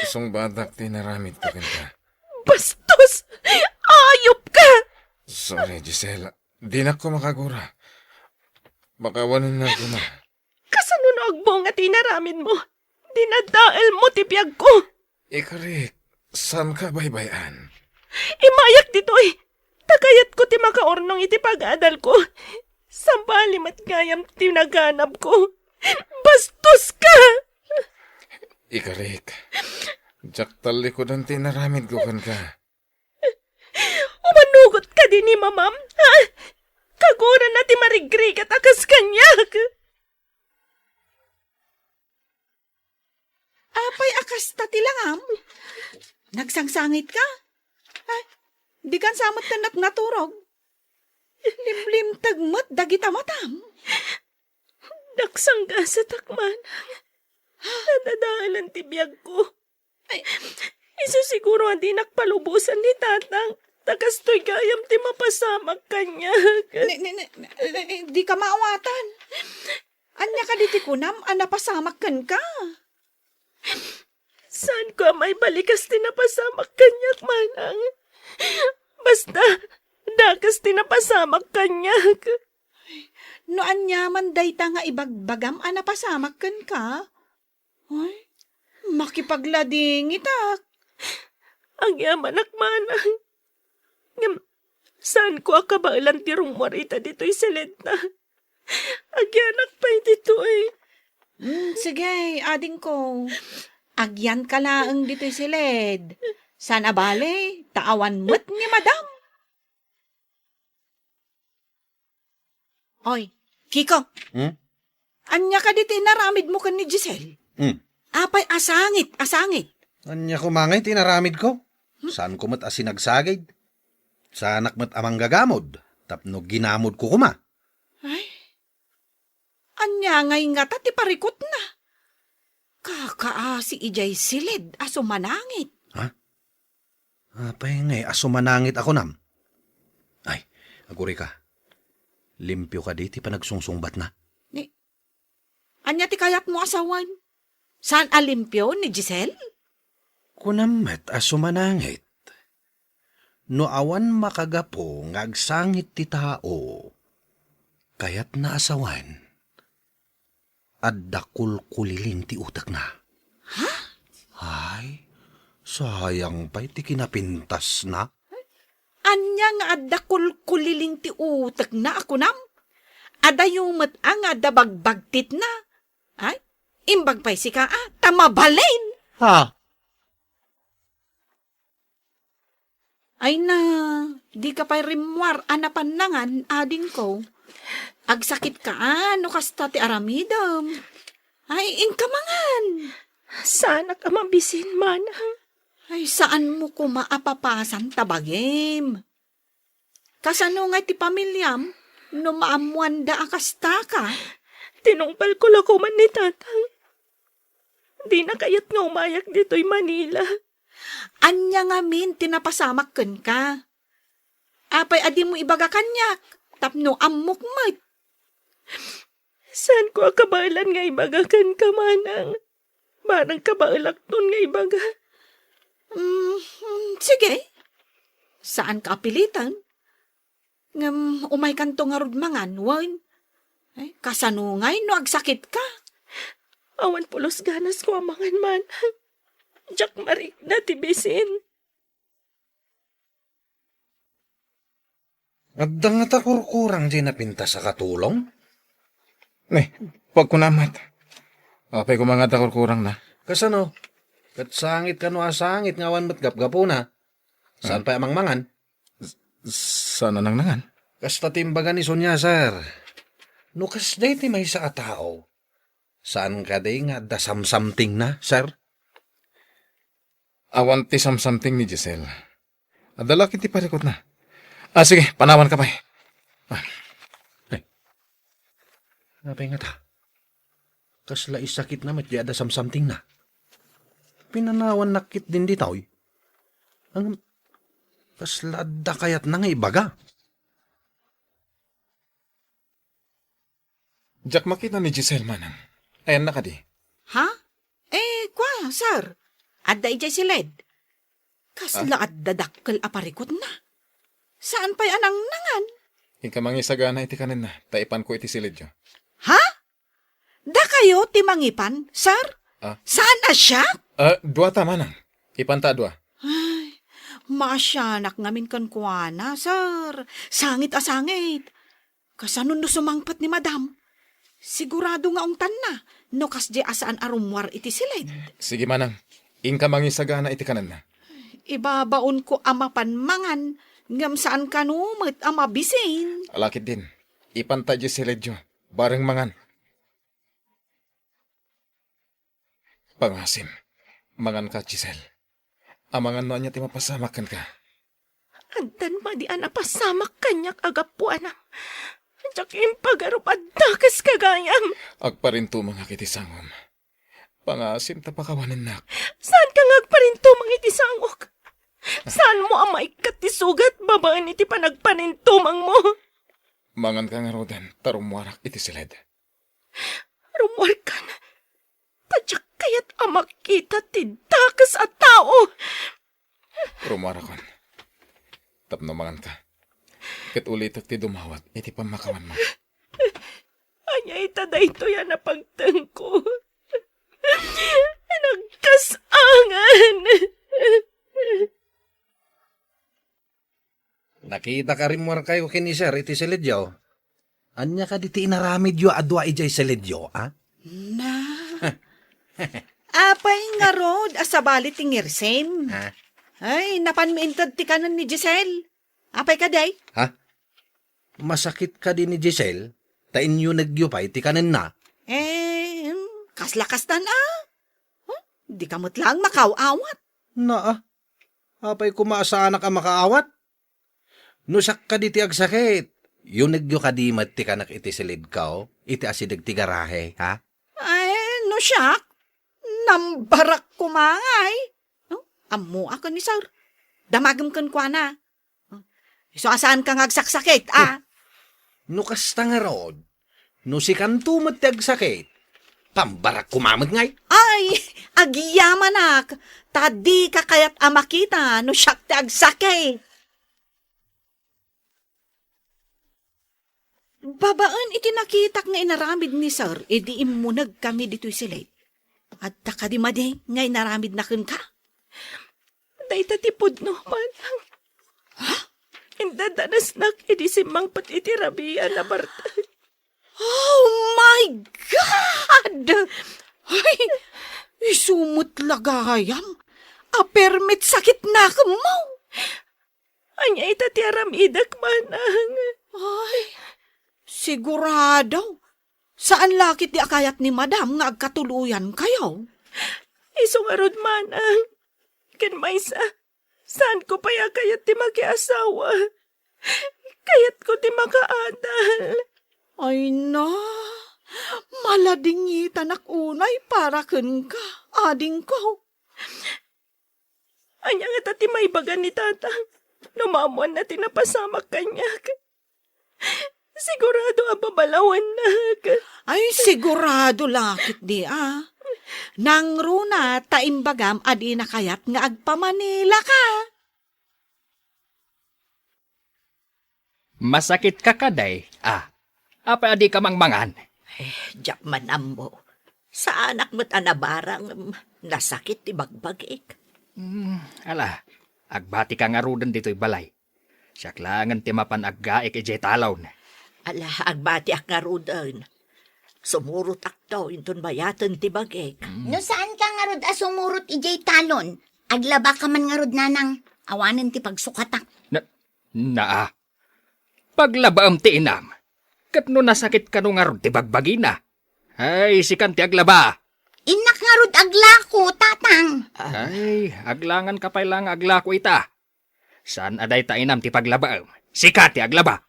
Isang batak tinaramit ka ka. Bastos! Ayop ka! Sorry, Giselle. Di na ko makagura. Pakawanan na ko na. Kasanunog mo nga tinaramin mo. Dinadaal mo tipyag ko. Ikarik, saan ka baybayan? Imayak dito'y. Takayat ko ti makaornong iti pag-adal ko. Sambali matgayam ti naganap ko. Bastos ka! Ikarik, jaktali ko dan tinaramid ko kan ka. Umanugot ka din ni mamam. Ha? Kaguran na ti marigrig at akas kanyak. Apay akas tatilangam. Nagsangsangit ka? Ay, di kan samot tanak naturog. Limlim tagmat dagita matam. Daksangga sa takman. Nadadaalan ti biyag ko. Ay, iso siguro hindi nakpalubusan ni tatang. Takastoy gayam ti mapasamak kanya. Di ka maawatan. Anya ka diti kunam, anapasamak kan ka. Saan ko may balikas tinapasamak kanyak, manang? Basta, dakas tinapasamak kanyak. No anya man dayta nga ibagbagam ana pasamak ken ka. Ay, makipaglading itak. Ang yaman manang. Ngam, saan ko akabailan ti rumwarita dito'y silid na? Agyanak pa'y dito'y. Sige, ading ko. Agyan ka laang dito'y silid. Sana bale, taawan mo't ni madam. Oy, Kiko. Anya ka dito'y naramid mo kan ni Giselle? Apay asangit. Anya ko mangay, tinaramid ko. Saan ko mat asinagsagid? Sa anak mat amang gagamod. Tapno ginamod ko kuma. Ay, anya ngay nga ti parikot na. Kakaasi ijay silid, aso manangit. Apay ngay, aso manangit ako nam. Ay, aguri ka. Limpyo ka di, ti panagsungsungbat na. Anya ti kayat mo asawan? Saan alimpyo ni Giselle? Kunamet aso manangit. No awan makagapo ngagsangit ti tao, kayat na asawan, adda kulkuliling ti utak na. Ha? Ay, sayang pa'y ti kinapintas na. Anya nga adda kulkuliling ti utak na ako nam? Ada yung mat ang adda bagbagtit na. Ay, imbag pa'y si ka tamabalain. Ha? Ay na, di ka pa'y rimwar anapanangan ading ko. Agsakit ka no kasta ti aramidam. Ay, ingkamangan. Sana ka mabisin, manang. Ay, saan mo ko maapapasan tabagim? Kasano nga ti pamilyam, no maamuan da akasta ka? Tinungpal ko lako man ni tatang. Di na kayat nga umayak dito'y Manila. Anya nga min tinapasamak ken ka. Apay adi mo ibaga kanyak, tapno amok mat. Saan ko akabailan nga ibagakan ka, manang? Barang kabailak nun nga ibaga. Sige. Saan ka apilitan? Ngam umay kanto nga rudmangan, wan. Ay, kasanungay no agsakit ka. Awan pulos ganas ko amangan, manang. Jack Marik na tibisin. Adda nga ta kurkurang di napinta sa katulong? Pag kunamat. Apay ko mga takurkurang na. Kasano? Kat sangit ka no asangit ngawan mat gapgapo na. Saan pa amang mangan? Sana nang nangan? Kasta timbagan ni Sonya, sir. No kas day ti may sa atao. Saan ka day nga da samsamting na, sir? Awan ti samsamting ni Giselle. Adala kiti parikot na. Sige, panawan ka pa. Napay nga ta. Kasla isakit na mat da samsamting na. Pinanawan nakit din di taoy. Ang kasla da kayat na nga ibaga. Jack, makita ni Giselle manang. Ayan na ka di. Ha? Kwa, sir. Adda ijay silid. Kasla adda dakkel aparikot na. Saan pa'y anang nangan? Hingka mangisagana iti kanin na. Taipan ko iti silid yo. Ha? Da kayo timangipan, sir? Saan na siya? Dua ta manang. Ipanta dua. Ay, masyanak ngamin kan kuana, sir. Sangit asangit. Kasanon no sumangpat ni madam. Sigurado nga ungtan na. No kas di asaan arumwar iti silid. Sige manang. Hingka mangisagana iti kanin na. Ibabaon ko amapan mangan. Ngam saan kanumit amabisin. Alakit din. Ipanta di silid yo. Bareng mangan. Pangasim. Mangan ka, Giselle. Amangan no anya ti mapasamakan ka. Andan ma di ana pasamak kanyak agapuan ang. Jack impagarup at dakas kagayam. Agparinto mga kiti sangom. Pangasim tapakawanin nak. Saan ka ngagparinto mga iti sangok? Saan mo amay katisugat babaan iti panagpanintumang mo? Mangan ka nga rodan, tarumwarak iti silid. Rumwar ka na. Tadyak kayat amak kita ti kas at tao. Rumarakon. Tapno mangan ka. Kat ulit at ti dumawat, iti pamakawan mo. Anya itada ito yan na pagtangko. Nagkasangan. Nakita ka rin mo kayo kini sir, iti silidyo. Anya ka diti inaramid yo adwa ijay silidyo, ha? Na. Apay nga rod, asabali tingirsem. Ha? Ay, napanmiintad ti kanan ni Giselle. Apay ka, day? Ha? Masakit ka din ni Giselle? Ta inyo nagyupay, ti kanan na. Kaslakas na na. Di kamot lang makaawat. Na, apay kumaasana ka makaawat? Nusak ka di ti agsakit. Yung nagyo ka di mat ti kanak iti silid ka, iti asidag ti garahe, ha? Ay, no siyak. Nambarak kumangay. Amo ako ni sir. Damagam kan kwa na. So, asaan ka ngagsaksakit, No kasta nga rod, no si kanto mat ti agsakit, pambarak kumamad ngay. Ay, agiyamanak. Tadi ka kayat amakita, no siyak ti agsakit. Babaan iti nakitak nga inaramid ni sir, edi imunag kami dito'y silid. At takadimade nga inaramid na kun ka. Day tatipod no man. Ha? Indadanas nak idisimang pat itirabian na Marta. Oh my God! Ay, isumot lagayam. Permit sakit na mo. Anya itatiaram idak manang. Ay, sigurado. Saan lakit di akayat ni madam nga agkatuluyan kayo? Isungarod manang. Ken maysa, saan ko pa kayat ti makiasawa? Kayat ko ti makaadal. Ay na, maladingitan ak unay para ken ka, ading ko. Anya nga tati may bagan ni tata. Numamuan na tinapasamak kanyak. Sigurado ababalawan na. Ay, sigurado lakit di Nang runa, taimbagam adi na kayat nga agpamanila ka. Masakit ka kaday, Apa adi ka mangmangan? Diyak man amo. Sa anak mo't anabarang nasakit ti bagbagik. Ala, agbati ka nga rudan dito'y balay. Siyaklangan ti mapan aggaik ijay talaw na. Ala, agbati ak nga rudan. Sumurot ak daw inton bayatan ti bagik. No saan ka nga rod asumurot ijay talon? Aglaba ka man nga rod nanang awanan ti pagsukatak. Paglabaam ti inam. Kat no nasakit ka no nga rod ti bagbagi na. Ay, sikan ti aglaba. Inak nga rod aglako, tatang. Ay, aglangan ka pa lang aglako ita. Saan aday ta inam ti paglabaam? Sikat ti aglaba.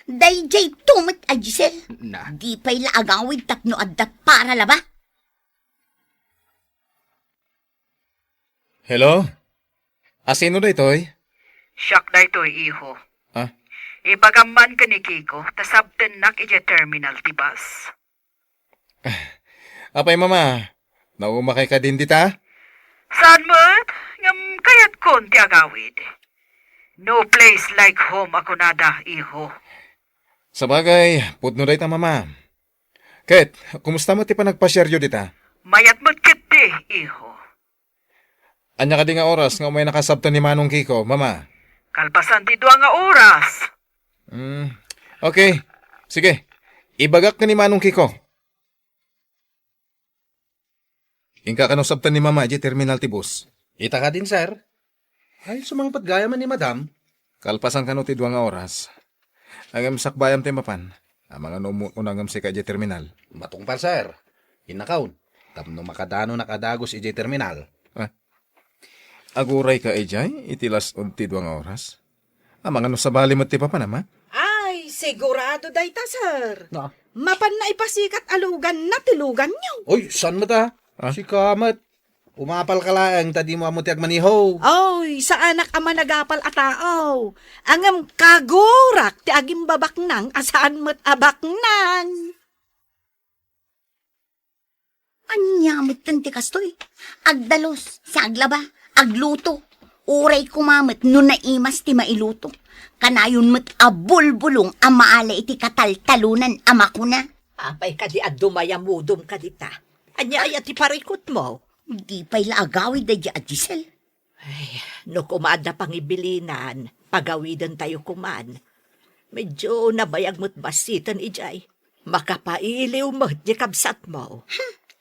Dayjay tumit a Giselle. Na. Di pa'y laagawid tapno adda para laba. Hello? Sino da ito'y? Siyak na ito, iho. Ah? Ipagaman ka ni Kiko, tasabten nak ije terminal ti bus. Apay mama, naumakay ka din dita? Saan mo't? Ngam kayat kon ti agawid. No place like home ako nada, iho. Sabagay, pudno da ita mama. Ket, kumusta mo ti pa nagpasyeryo dita? Mayat mo't kiti, iho. Anya ka di nga oras nga may nakasabtan ni Manong Kiko, mama. Kalpasan ti dua nga oras. Okay, sige. Ibagak ka ni Manong Kiko. Ingka ka nung sabtan ni mama, di terminal ti bus. Ita ka din, sir. Ay, sumangpat gaya man ni madam. Kalpasan ka no ti dua nga oras. Agam sakbayam ti mapan. Ang mga unangam si ka di terminal. Matungpal, sir. Inakaon. Tapno makadano nakadagos ijay terminal. Aguray ka ijay, itilas unti dua nga oras. Ang mga no sabali mo ti papa naman. Ay, sigurado dayta, sir. Na. Mapan na ipasikat alugan na tilugan niyo. Oy, saan mo ta? Si Kamat. Umapal ka lang, tadi mo amo ti agmaniho. Oy, sa anak ama nagapal atao. Angam kagurak ti agim babak nang asaan mo't abak nang. Anyamot kan ti kastoy. Agdalos, sa aglaba, agluto. Uray kumamot no naimas ti mailuto. Kanayon mo't abulbulong amaala iti kataltalunan ama ko na. Apay ka di adumayamudom ka di ta. Anya ay ati parikot mo. Di pa'y laagawid da di Giselle. Ay, no kumaan na pangibilinan, pagawidan tayo kuman. Medyo nabayag mo't basitan ijay. Makapailiw mo di kabsat mo.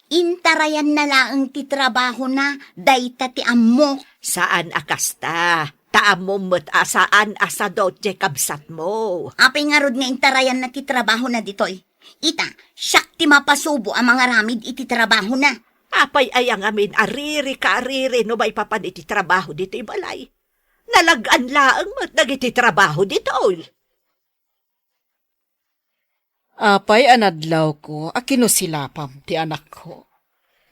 Intarayan na laang ti trabaho na, dayta ti ammo. Saan akasta? Taamo mo't asaan asadot di kabsat mo. Apay nga rod nga intarayan na ti trabaho na ditoy. Ita, siyak ti mapasubo ang mga ramid iti trabaho na. Apay ay ang amin ariri ka ariri no may papan iti trabaho dito balay. Nalagaan laang mo't nagiti trabaho dito. Apay anadlaw ko, akinusilapam ti anak ko.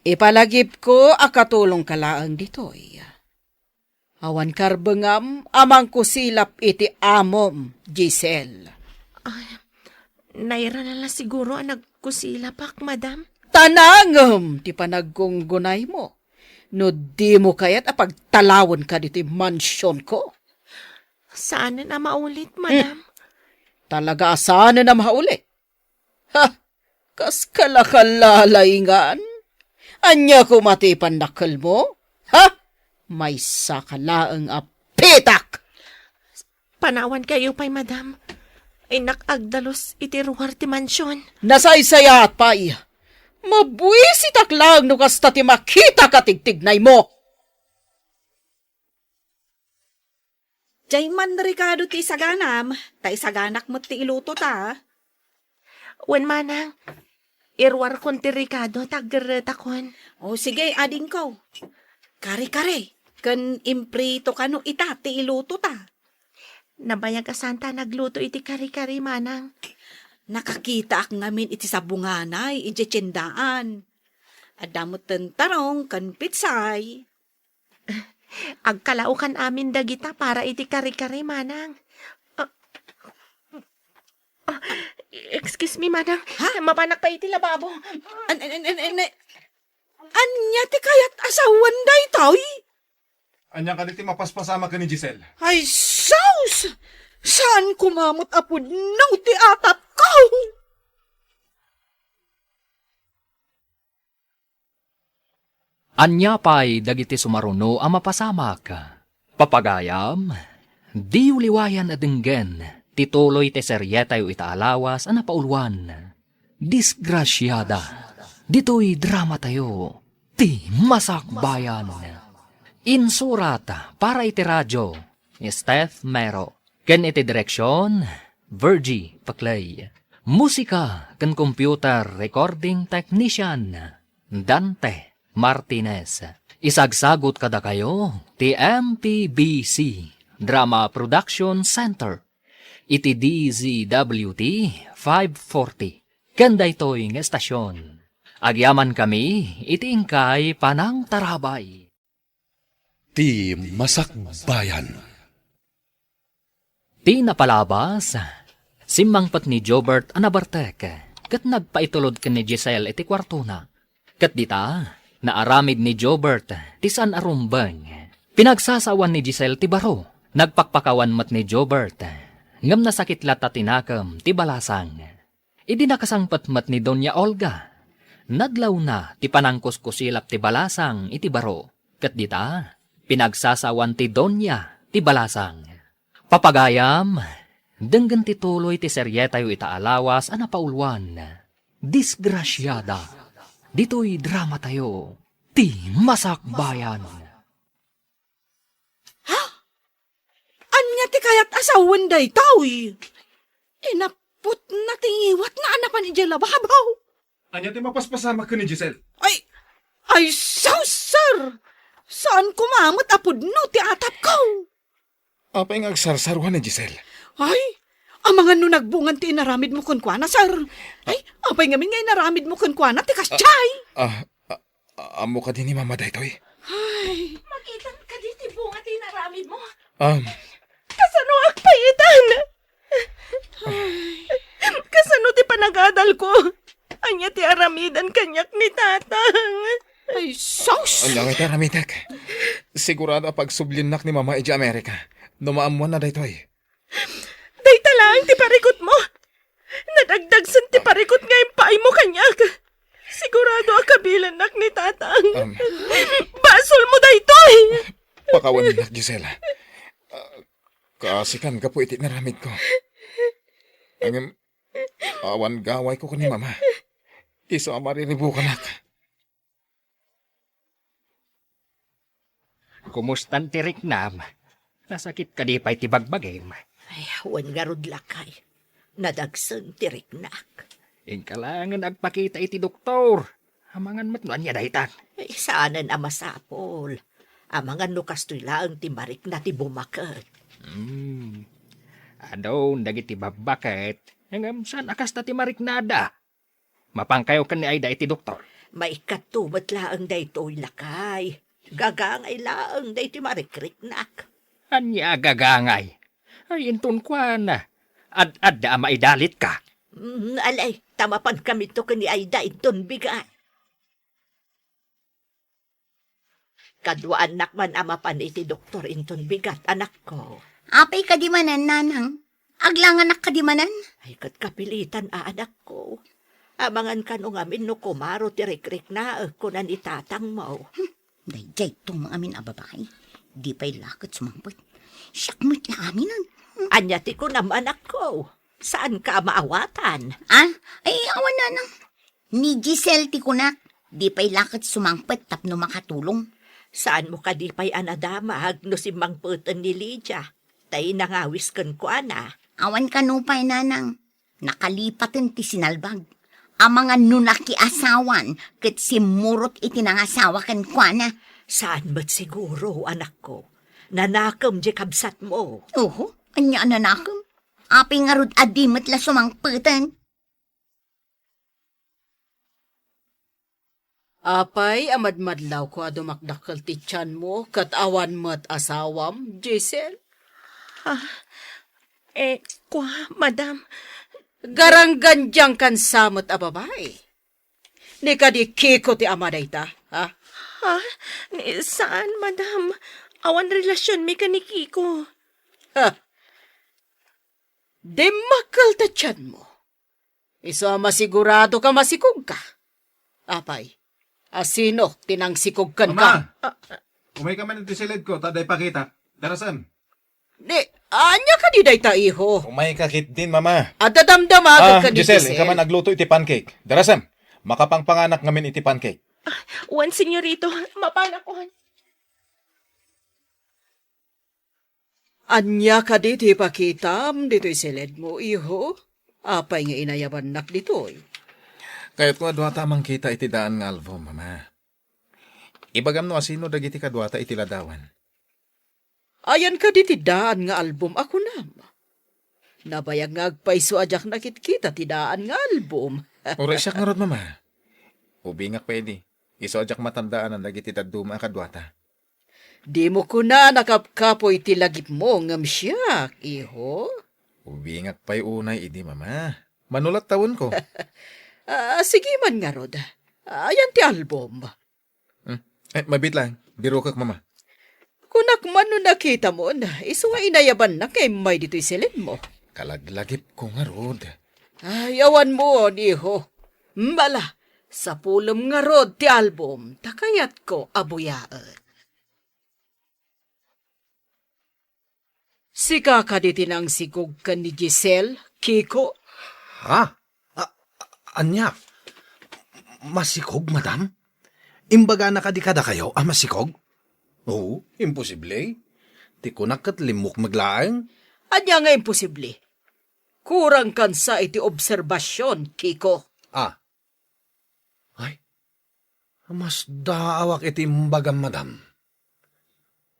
Ipalagip ko, akatulong kalaang ditoy. Awan karbengam, amang kusilap iti amom, Giselle. Naira na lang siguro ang nagkusilapak, madam. Tanangam, ti panagkunggunay mo. No di mo kaya't apagtalawon ka dito mansyon ko. Saan na maulit, madam? Talaga asana na mauli. Ha, kas kalakalalayingan. Anya ko matipan nakal mo? Ha? May sakalaang apitak. Panawan kayo pa'y, madam. Ay nakagdalos iti ruhar ti mansyon. Nasaysayat pa'y. Mabwisitak lang no kasta ti makita katigtignay mo. Jay man Ricardo ti saganam, tay saganak mo ti iluto ta. Wen manang, irwar kon ti Ricardo tagretakon. O sige, ading ko. Kare-kare, kan imprito ka no ita ti iluto ta. Nabayag asanta nagluto iti kari-kari manang. Nakakita ak ngamin iti sabunganay, iti tsindaan. Adamot tarong kan pitsay. Agkalaukan amin dagita para iti kari-kari manang. Excuse me, manang. Ha? Mapanak pa iti lababo. Anya ti kayat asawan day toy? Anya ka diti mapaspasama ka ni Giselle. Ay, saus! Saan kumamot apod ng ti atap ko? Anya pa'y dagiti sumaruno ang mapasamak. Papagayam, di uliwayan adenggen, tituloy te seryetayo itaalawas ang napaulwan. Disgrasyada, dito'y drama tayo, ti masakbayan. Insurat para iti radyo, Steph Mero. Ken iti direksyon, Virgie Paclay. Musika ken computer recording technician, Dante Martinez. Isagsagot kada kayo, ti MPBC Drama Production Center. Iti DZWT 540. Kanda ito'y ng estasyon. Agyaman kami, iti ingkay panang tarabay. Ti Masakbayan. Ti napalabas, simmangpat ni Jobert anabartek, kat nagpaitulod ka ni Giselle iti kwartuna. Kat dita, naaramid ni Jobert, ti san arumbang. Pinagsasawan ni Giselle ti baro, nagpakpakawan mat ni Jobert, ngam nasakit lata tinakam ti balasang. Idi nakasangpat mat ni Doña Olga, nadlaw na ti panangkuskusilap ti balasang iti baro. Kat dita, pinagsasawan ti Doña ti balasang. Papagayam, denggan ti tuloy ti seryetayo itaalawas ang napaulwan. Disgrasyada, dito'y drama tayo, ti masakbayan. Ha? Anya ti kayat asawan day toy? Inapot na tingiwat na anapan ni Jalababaw. Anya ti mapaspasama ka ni Giselle. Ay, saus, sir! Saan kumamot apod no ti atap ko? Apay nga agsarsarwan ni Giselle. Ay, ang mga no nagbungan ti inaramid mo kunkwana, sir. Ay, apay nga nga inaramid mo kunkwana ti kasyay. Amo ka din ni Mama Daytoy. Ay, Makitan ka di ti bunga ti naramid mo. Kasano akpayitan? Kasano ti panagadal ko? Anya ti aramidan kanyak ni tatang. Ay, sus! Ano nga taramitak? Sigurado pag sublinak ni Mama iti Amerika. Numaamuan na daytoy. Day talang ti parikot mo. Nadagdagsan ti parikot nga yung paay mo kanyak. Sigurado ang kabilanak ni tatang. Basol mo daytoy. Pakawan nak, Gisela. Kaasikan ka po iti naramid ko. Ang awan gaway ko ni Mama. Iso ang mariribu ka nak. Kumustan ti Riknam? Nasakit ka di pa'y ti bagbagim. Ay, wan nga rod lakay. Nadagsan tiriknak. Ingkalangan agpakita iti doktor. Amangan matnuan niya dahitan. Ay, saanan ang masapol. Amangan no kastoy lang ti marik na ti bumakat. Adon, dagiti babakit. Hanggang saan akas na ti mariknada? Mapangkayo ka ni Aida iti doktor. May katumat laang daytoy lakay. Gagangay laang day ti marikriknak. Anya gagangay. Ay, intun kwa na. Ad da maidalit ka. Alay, tamapan kami to kani Aida iton bigay. Kadwa anak man amapan iti doktor inton bigat anak ko. Apay kadimanan, nanang. Aglangan nak kadimanan. Ay kat kapilitan anak ko. Amangan ka no ngamin no kumaro ti rikrik na kunan itatang mo. Dayjay itong mga amin ababay. Di pa'y lakot sumampot. Siyakmut na aminan. Anya ti ko naman anak ko. Saan ka maawatan? Ah, ay awan nanang. Ni Giselle ti kunak. Di pa'y lakot sumangpot tapno makatulong. Saan mo ka di pa'y anadamag no si Mang Putan ni Lydia? Tay nangawis kan ko ana. Awan ka no pa'y nanang. Nakalipaten ti sinalbag. Ang mga nunaki asawan ket si murot iti nangasawa kan kuana. Saan ba't siguro, anak ko? Nanakam di kabsat mo. Oho, anya nanakam. Api nga rod adimot la sumangputan. Apay, amadmadlaw ko adumakdakal ti tiyan mo, kat awan mo't asawam, Giselle. Kwa, madam. Garanggandyang kan samot a babae. Ni ka di kiko ti amaday ta, ha? Saan, madam? Awan relasyon mi ka ni Kiko. Ha? Di makal ta tiyan mo. Iso masigurado ka masikog ka. Apay, asino tinangsikog kan ka? Umay ka man iti silid ko, taday pakita. Darasan. Di, anya ka di day ta, iho. Umay ka kit din, Mama. Adadamdamagod ka ni Giselle, Giselle. ikaw man nagluto iti pancake. Darasan. Makapangpanganak ngamin iti pancake. Wan, senyorito, mapanakuhan. Anya ka di ti pakitam, dito'y silid mo, iho. Apay nga inayaban nak dito'y. Kayat ko adwa tamang kita iti daan nga alvo, Mama. Ibagam no asino dagiti kadwata iti ladawan. Ayan ka di ti daan nga album ako nam. Nabayag nga agpaiso ajak nakitkita ti daan nga album. Oray siya nga rod, Mama. Ubi nga pwede. Iso ajak matandaan ang dagiti taduma kadwata. Di mo ko na nakapkapoy ti lagip mo ngam siya, iho. Ubi nga pa'y unay idi, Mama. Manulat tawon ko. Sige man nga rod. Ayan ti album. Mabit lang. Biro kak, Mama. Kunak man no nakita mo na, iso nga inayaban na kay may dito'y silid mo. Kalaglagip ko nga rod. Ayawan mo, iho. Mbala, sa pulom nga rod ti album, takayat ko abuyaan. Sika ka di tinang sigog ka ni Giselle, Kiko? Ha? Anya? Masikog, madam? Imbaga na kadikada kayo, masikog? Oo, imposible. Di ko nakatlimok maglaang. Anya nga imposible. Kurang kan sa iti obserbasyon, Kiko. Ay, mas daawak iti imbagam, madam.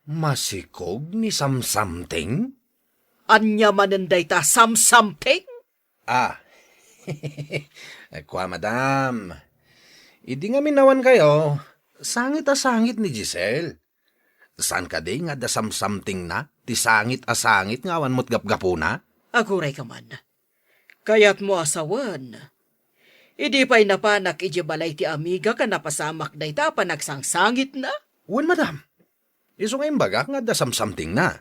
Masikog ni samsamting? Anya mananday ta samsamping? Kwa, madam. Idi nga minawan kayo, sangit ni Giselle. Saan ka di nga da samsamting na? Ti sangit nga awan mo't gapgapo na? Aguray ka man. Kaya't mo asawan. Idi pa'y napanak iji balay ti amiga ka napasamak day ta panagsangsangit na. Wen, madam. Iso nga imbaga nga da something na.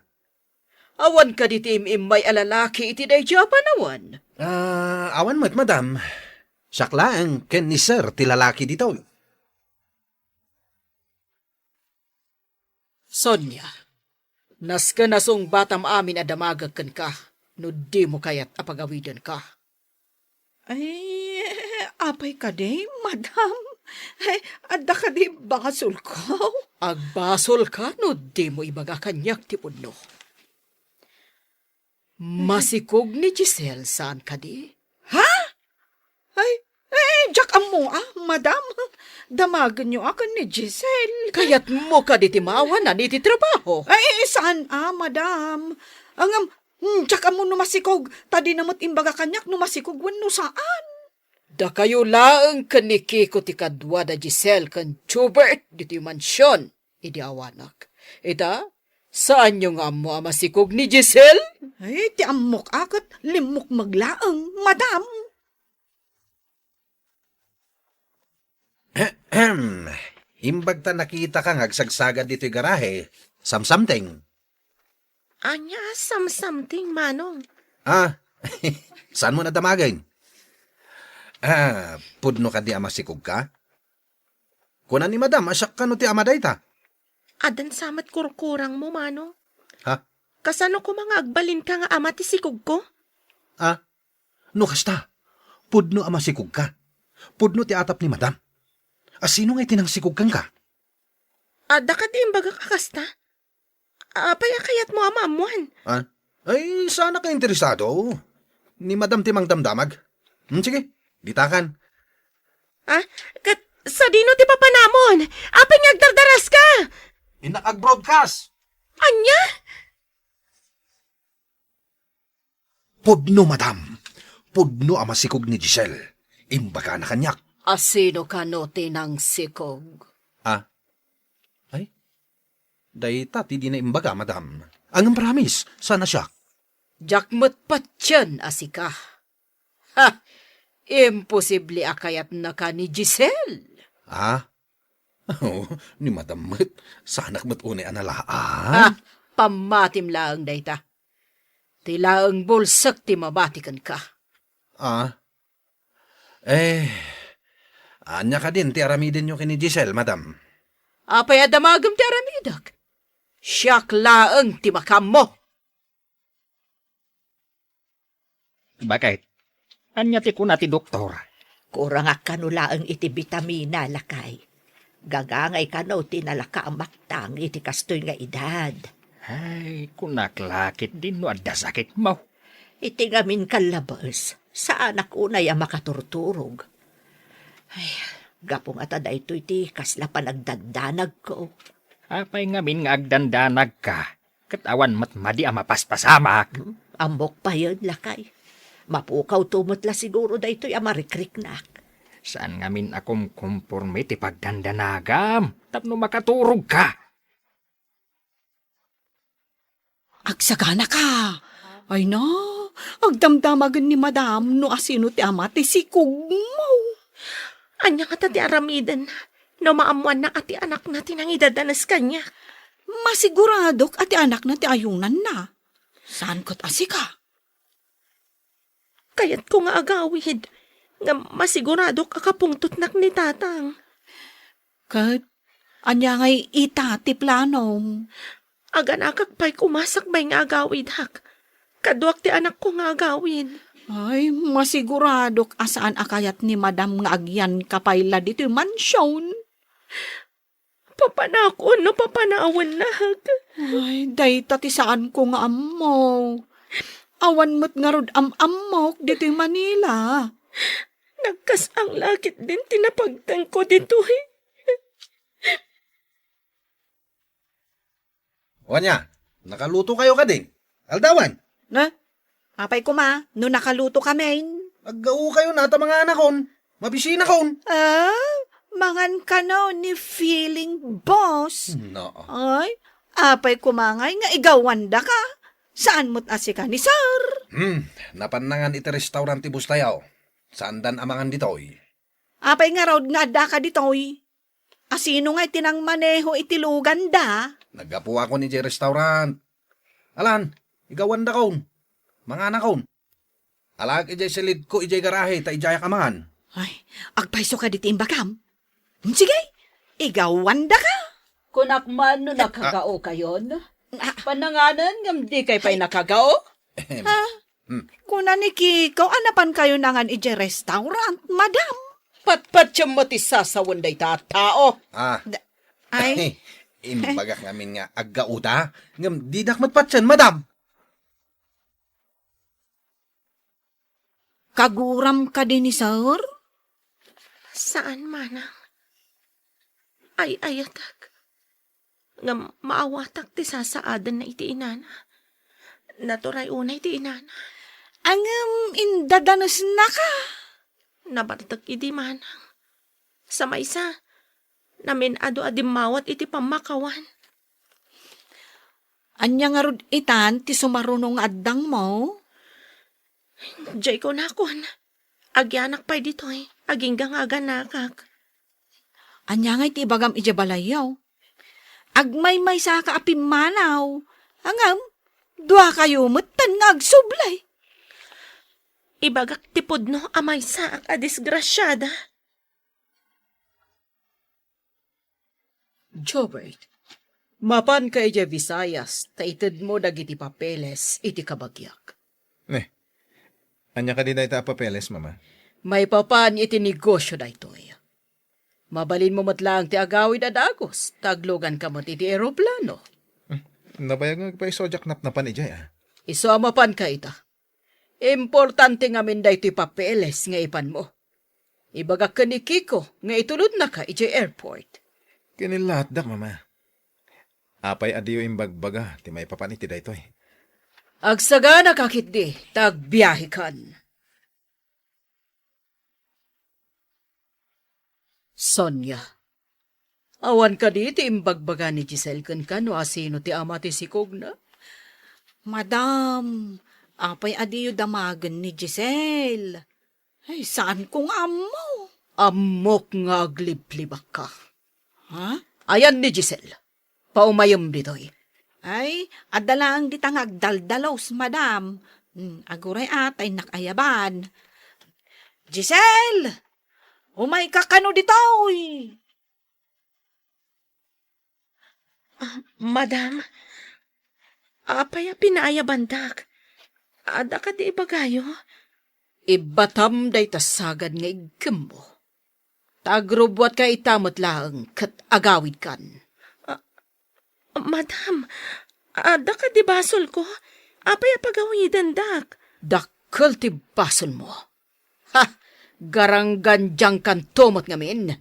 Awan ka di ti may alalaki iti day Japan awan. Awan mo't, madam. Sakla ang ken ni sir ti lalaki dito. Sonya, nas ka nasong batam amin adamagag kan ka, no di mo kayat apagawidan ka. Ay, apay ka di, madam. Ay, adda ka di basol ko. Agbasol ka, no di mo ibaga kanyak ti punno. Masikog ni Giselle saan ka di? Ay, Jack amo madam. Damagan niyo ako ni Giselle. Kayat mo ka di timawa na di ti trabaho. Ay, saan madam? Jack amo numasikog. Tadi namot imbaga kanyak numasikog wano saan? Da kayo laang kaniki ko ti kadwa da Giselle kan Chubert di ti mansyon. Idi awanak. Ita, saan yung amo masikog ni Giselle? Ay, ti amok akot limok maglaang, madam. Imbag ta nakita kang agsagsagad dito'y garahe. Something. Anya, something, manong. Saan mo na damagin? Pudno ka di amasikog ka? Kunan ni madam, asyak ka no ti amaday ta. Adan samat kurkurang mo, manong. Ha? Kasano ko mga agbalin ka nga ama ti sikog ko? No kasta, pudno amasikog ka. Pudno ti atap ni madam. Sino nga'y tinangsikog kang ka? Ada ka di imbaga kakasta? Apaya kayat mo amamuan. Ay, sana ka interesado. Ni madam timang damdamag. Sige, ditakan. Kat sa dino ti papanamon? Apay ngagdardaras ka? Inakag-broadcast. Anya? Pudno, madam. Pudno amasikog ni Giselle. Imbaga na kanyak. Asino ka no tinang sikog? Ay, dayta ti di na imbaga, madam. Ang promise, sana siya. Jakmat patyan asika. Imposible akayat na ka ni Giselle. Ni madam mat, sanak mat unay analaan. Pamatim laang dayta. Tilaang bulsak ti mabatikan ka. Anya ka din, ti aramidin nyo kini Giselle, madam. Apay adamagam ti aramidak. Siyak laang ti makam mo. Bakit? Anya ti kuna ti doktor. Kurang kanulaang iti bitamina lakay. Gagangay kano tinalaka ang maktang iti kastoy nga edad. Ay, kunaklakit din no adda sakit mo. Iti ngamin kalabas, saan ako unay ang makaturturog. Ay, gapong atada ito iti kasla pa nagdandanag ko. Apay ngamin nga agdandanag ka. Katawan matmadi ang mapaspasamak. Ambok pa yun, lakay. Mapukaw tumutla siguro da ito'y amarikriknak. Saan ngamin akom kumporme ti pagdandanagam? Tapno makaturog ka. Agsagana ka. Ay na, agdamdamagan ni madam no asino ti ama ti sikog mo. Anya ka ti aramidan. No maamuan na ati anak na tinangidadanas kanya. Masiguradok ati anak na ti ayunan na. Saan ko't asika? Kayat ko nga agawid. Nga masigurado kakapungtutnak ni tatang. Kat, anya ngay ita ti planom. Aganakak pa'y kumasakbay nga agawid hak. Kaduak ti anak ko nga agawid. Ay, masiguradok asaan akayat ni madam nga agyan kapayla dito yung mansyon. Papanakon no papanawan na hak. Ay, dayta ti saan ko nga ammo. Awan mo't nga rod amok dito yung Manila. Nagkas ang lakit din tinapagtang ko dito eh. Wanya, nakaluto kayo ka din. Aldawan, Na? Apay ko no nakaluto kami. naggao kayo na ta mga anakon. Mabisina kon. Mangan ka no ni feeling boss. No. Ay, apay kumangay nga igawanda ka. Saan mo't asika ni sir? Napanangan iti restaurant ti Bustayaw. Saan dan amangan ditoy? Apay nga raw nga da ka ditoy. Asino nga itinang maneho itilugan da? Nagapo ako ni Jay restaurant. Alan, igawan da kaon. Mga anak kaon. Alag ijay silid ko ijay garahe ta ijay kamahan. Ay, agpaiso ka diti imbakam. Sige, igawan da ka. Kunak man no nakagao kayon. Pananganan ngam di kay pa'y nakagao. Kuna ni Kiko, anapan kayo nangan ije restaurant, madam. Patpat siya matisasawan day tao. Ay, Imbagak namin nga agauta. Ngam di dakmat patsan, madam. kaguram ka din ni sir? Saan manang? Ay ayatak. Nga maawatak ti sasaadan na iti inana. Naturay unay ti inana. Ang indadanos na ka. Nabartag iti manang. Sa maysa, namin ado-adim mawat iti pamakawan. Anya nga rod itan, ti sumarunong addang mo? Diyay ko nakon. Agyanak pa'y dito'y. Aginggang aganakak. Anya nga iti bagam ije balayaw. Agmay-may sa kaapimanaw. Angam, dua kayo matan nga agsublay. Ibagak tipod no amay sa ak adisgrasyada. Jobert, mapan ka ije Visayas, taitid mo dagiti papeles, iti kabagyak. Anya ka din na ita papeles, mama? May papan iti negosyo da itoy. Mabalin mo matlang ti agawid adagos, taglogan ka mat iti aeroplano. Nabayag nga pa isojak napnapan ijay, Iso amapan ka ita. Importante nga min da iti papeles nga ipan mo. Ibagak ka ni Kiko nga itulod na ka iti airport. Kinilat dak, mama. Apay adiyo imbagbaga, ti may papan iti daytoy. Agsaga na kakit di, tagbiyahe kan. Sonia, awan ka di ti imbagbaga ni Giselle kan no asino ti ama ti sikog na? Madam, apay adiyo damagan ni Giselle. Ay, saan kong amo? Amok nga agliblibak ka. Ha? Ayan ni Giselle, paumayom ditoy. Ay, adalang ditang agdaldalos, madam. Aguray atay nakayaban. Giselle! Umay ka kano ditoy! Madam, apay pinaayabandak. Ada ka di ibagayo? Ibatam day tasagad nga igkem mo. Tagrubwat ka itamot laang kat agawid kan. Madam, ada ka di basol ko? Apay pagawidan dak. Dakkel ti basol mo. Ha! Garangganjang kan tomot ngamin.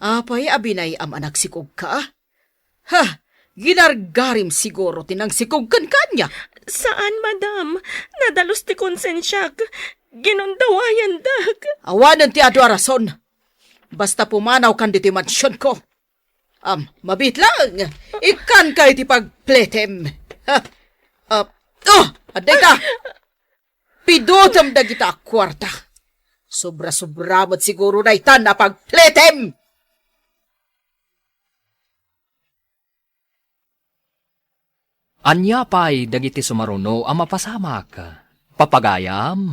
Apay abinay am anak sikog ka? Ha! Ginargarim siguro tinang sikog kan kanya. Saan, madam? Nadalos ti konsensyak. Ginundawayan dak. Awanan ti ado rason. Basta pumanaw kan diti mansyon ko. Mabit lang. Ikan kayo ti pagpletem. Aday ka. Pidutam da kita kwarta. Sobra-sobra mo't siguro na itan na pagpletem. Anya pa'y dagiti sumaruno ang mapasamak. Papagayam,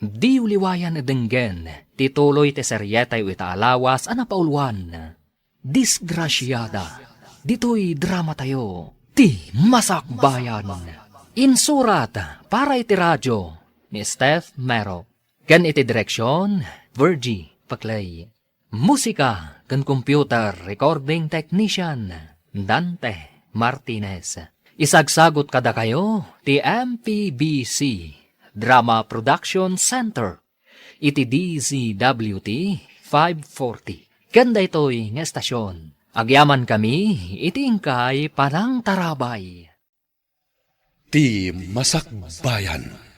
di uliwayan edenggen, tituloy te seryetay ita alawas anapaulwan. Disgrasyada, dito'y drama tayo, ti masakbayan. Insurat para iti radyo ni Steph Mero. Gan iti direksyon, Virgie Paclay. Musika gan computer recording technician, Dante Martinez. Isagsagot kada kayo, ti MPBC Drama Production Center. Iti DZWT 540. Ganda ito'y nga estasyon. Agyaman kami, iti ingkay parang tarabay. Ti Masakbayan.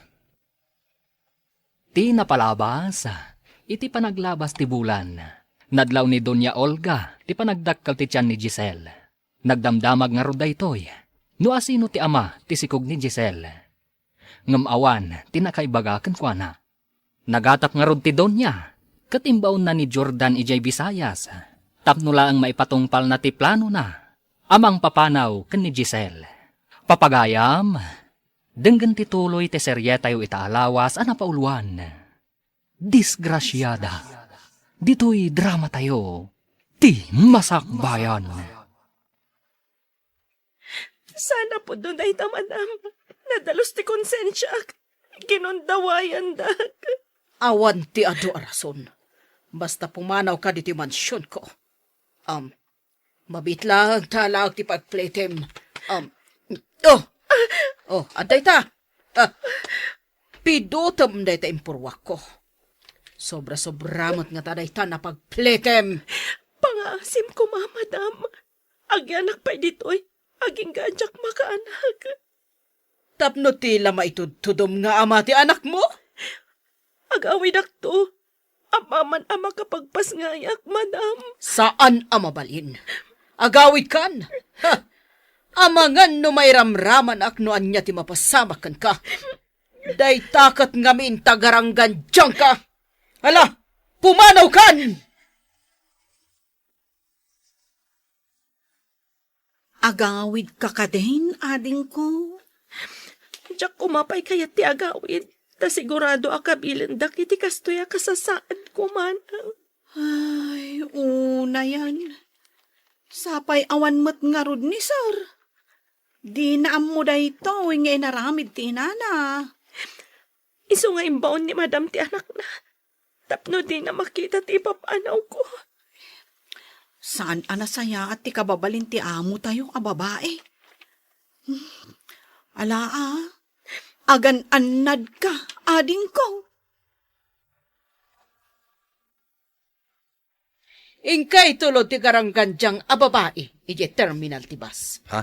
Ti napalabas, iti panaglabas ti bulan. Nadlaw ni Doña Olga, ti panagdakkal ti tiyan ni Giselle. Nagdamdamag nga roda ito'y. No asino ti ama, ti sikog ni Giselle. Ngamawan, ti nakaibagakan kwa na. Nagatap nga rod ti Doña, Katimbaon na ni Jordan ijay Visayas. Tapno lang maipatungpal na ti plano na. Amang papanaw ken ni Giselle. Papagayam, denggan ti tuloy ti serye tayo itaalawas ana pauluan. Disgrasyada. Dito'y drama tayo. Ti Masakbayan. Sana po doon ay tamadam. Nadalos ti konsensya. Ginundawayan dak. Awan ti adu arason. Basta pumanaw ka diti mansyon ko. Mabitlang talag ti pagpletem. Aday ta. Pidutom day ta impurwak ko. Sobra-sobramot nga taday ta na pagpletem. Pangasim ko, madam. Agyanak pa'y dito'y. Aging gadyak makaanak. Tapno tila maitudtudom nga ama ti anak mo. Agawid akto. Amaman ama kapagpas ngayak, madam. Saan amabalin? Agawid kan? Ha! Amangan no may ramraman akno anya ti mapasamakan ka. Day takat ngamin tagaranggan dyan ka. Hala, pumanaw kan! Agawid ka ka din, ading ko. Diyak kumapay kaya ti agawid. Ta sigurado akabilin dakiti kastoya kasasaan ko, manang. Ay, una yan. Sapay awan mat nga rod ni sir. Di naam mo da ito, nga inaramid ti nana. Iso nga imbaon ni madam ti anak na. Tapno di na makita ti papanaw ko. Saan anasaya at ti kababalin ti amo tayo a babae? Ala agan-anad ka, ading ko. Ingkay tulod ti garanggan dyang ababae, ije terminal ti bus. Ha?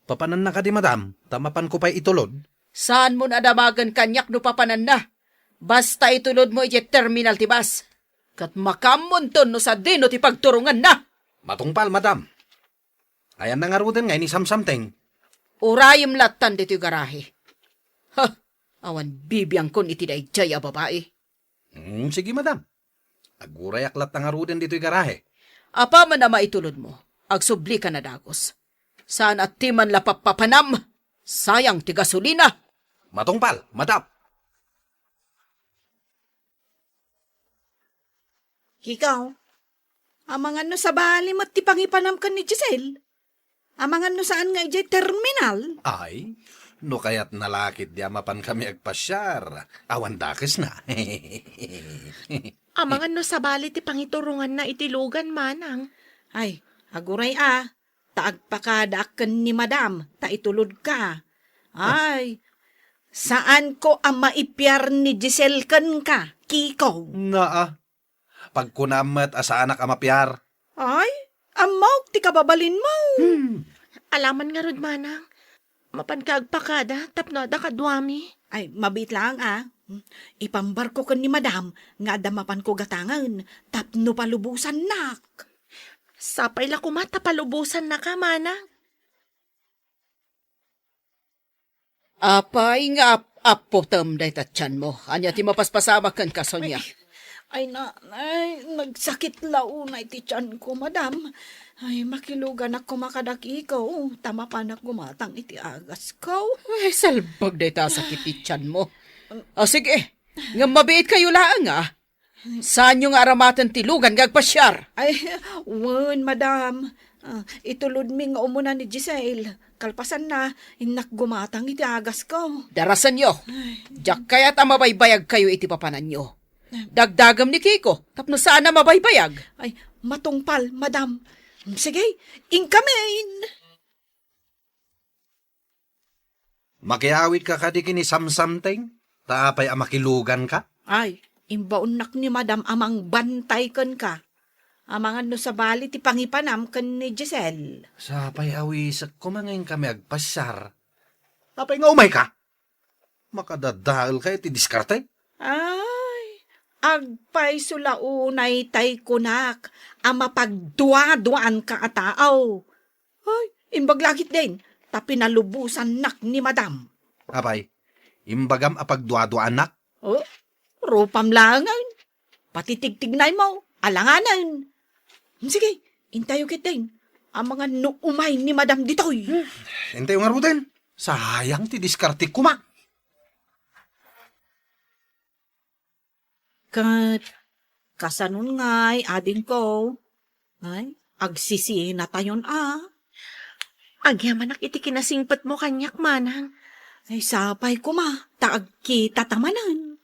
Papanan na ka di madam, tamapan ko pa'y itulod. Saan mo nadamagan kanyak no papanan na? Basta itulod mo ije terminal ti bus. Kat makamunton no sa dino ti pagturungan na. Matungpal madam. Ayan na nga ruden nga ni samsamteng. Urayim latan dito yung garahe. Ha! Awan bibiyang kon iti dayjay a babae. Sige madam. Aguray aklat na nga ruden dito yung garahe. Apa man na maitulod mo, agsubli ka na dagos. Saan at timan lapapapanam? Sayang ti gasolina. Matungpal, madam. Ikaw, amangan no sa bali mat ti pangipanam kan ni Giselle. Amangan no saan nga ijay terminal. Ay, no kaya't nalakit di amapan kami agpasyar. Awan dakes na. Amangan no sa bali ti pangiturungan na itilugan, manang. Ay, aguray taagpakadaken ni madam, ta itulod ka. Ay, saan ko ang maipyar ni Giselle kan ka, Kiko? Naa. Pagkunamat asa anak amapyar. Ay, amaw, ti kababalin mo. Alaman nga rod, manang. Mapankagpakada, tapnoda kadwami. Ay, mabit lang Ipambar ko kan ni madam, nga damapan ko gatangan, tapno palubusan nak. Sapay la kumata palubusan na ka, manang. Apay nga apotam day tatyan mo. Anya ti mapaspasamak kan kasonya. Ay, nagsakit launay ti tiyan ko, madam. Ay, makilugan ako makadaki ko. Tama pa na gumatang iti agas ko. Ay, salbag day ta sakit ti tiyan mo. Sige, nga mabiit kayo lang Saan yung aramatan tilugan gagpasyar? Ay, wan, madam. Itulod mi nga umuna ni Giselle. Kalpasan na, inak gumatang iti agas ko. Darasan nyo. Diyak kaya't mabaybayag kayo iti papanan nyo. Dagdagam ni Kiko, tapno saan na mabaybayag? Ay, matungpal, madam. Sige, ingkamin. Makiawit ka kadiki ni samsamteng? Taapay amakilugan ka? Ay, imbaunak ni madam amang bantay kan ka. Amangan no sa bali ti pangipanam kan ni Giselle. Sapay awisak kumangayin kami agpasyar. Tapay nga umay ka? Makadadahal kayo ti diskarte? Ay, agpay sulaunay tay kunak, ama pagdua-duan ka ataaw. Ay, imbaglagit din, tapi nalubusan nak ni madam. Apay, imbagam apagduado anak? Oh, rupam langan. patitigtignay mo, alanganan. Sige, intayo kitin. Ang mga umay ni Madam Ditoy. Hintay yung aruten. Sayang ti diskarte ko, ma. Kat, kasanon ngay, ading ko. Ay, agsisi na tayon Agyaman iti kinasingpat mo kanyak, manang. Ay, sapay ko ma, taag kita tamanan.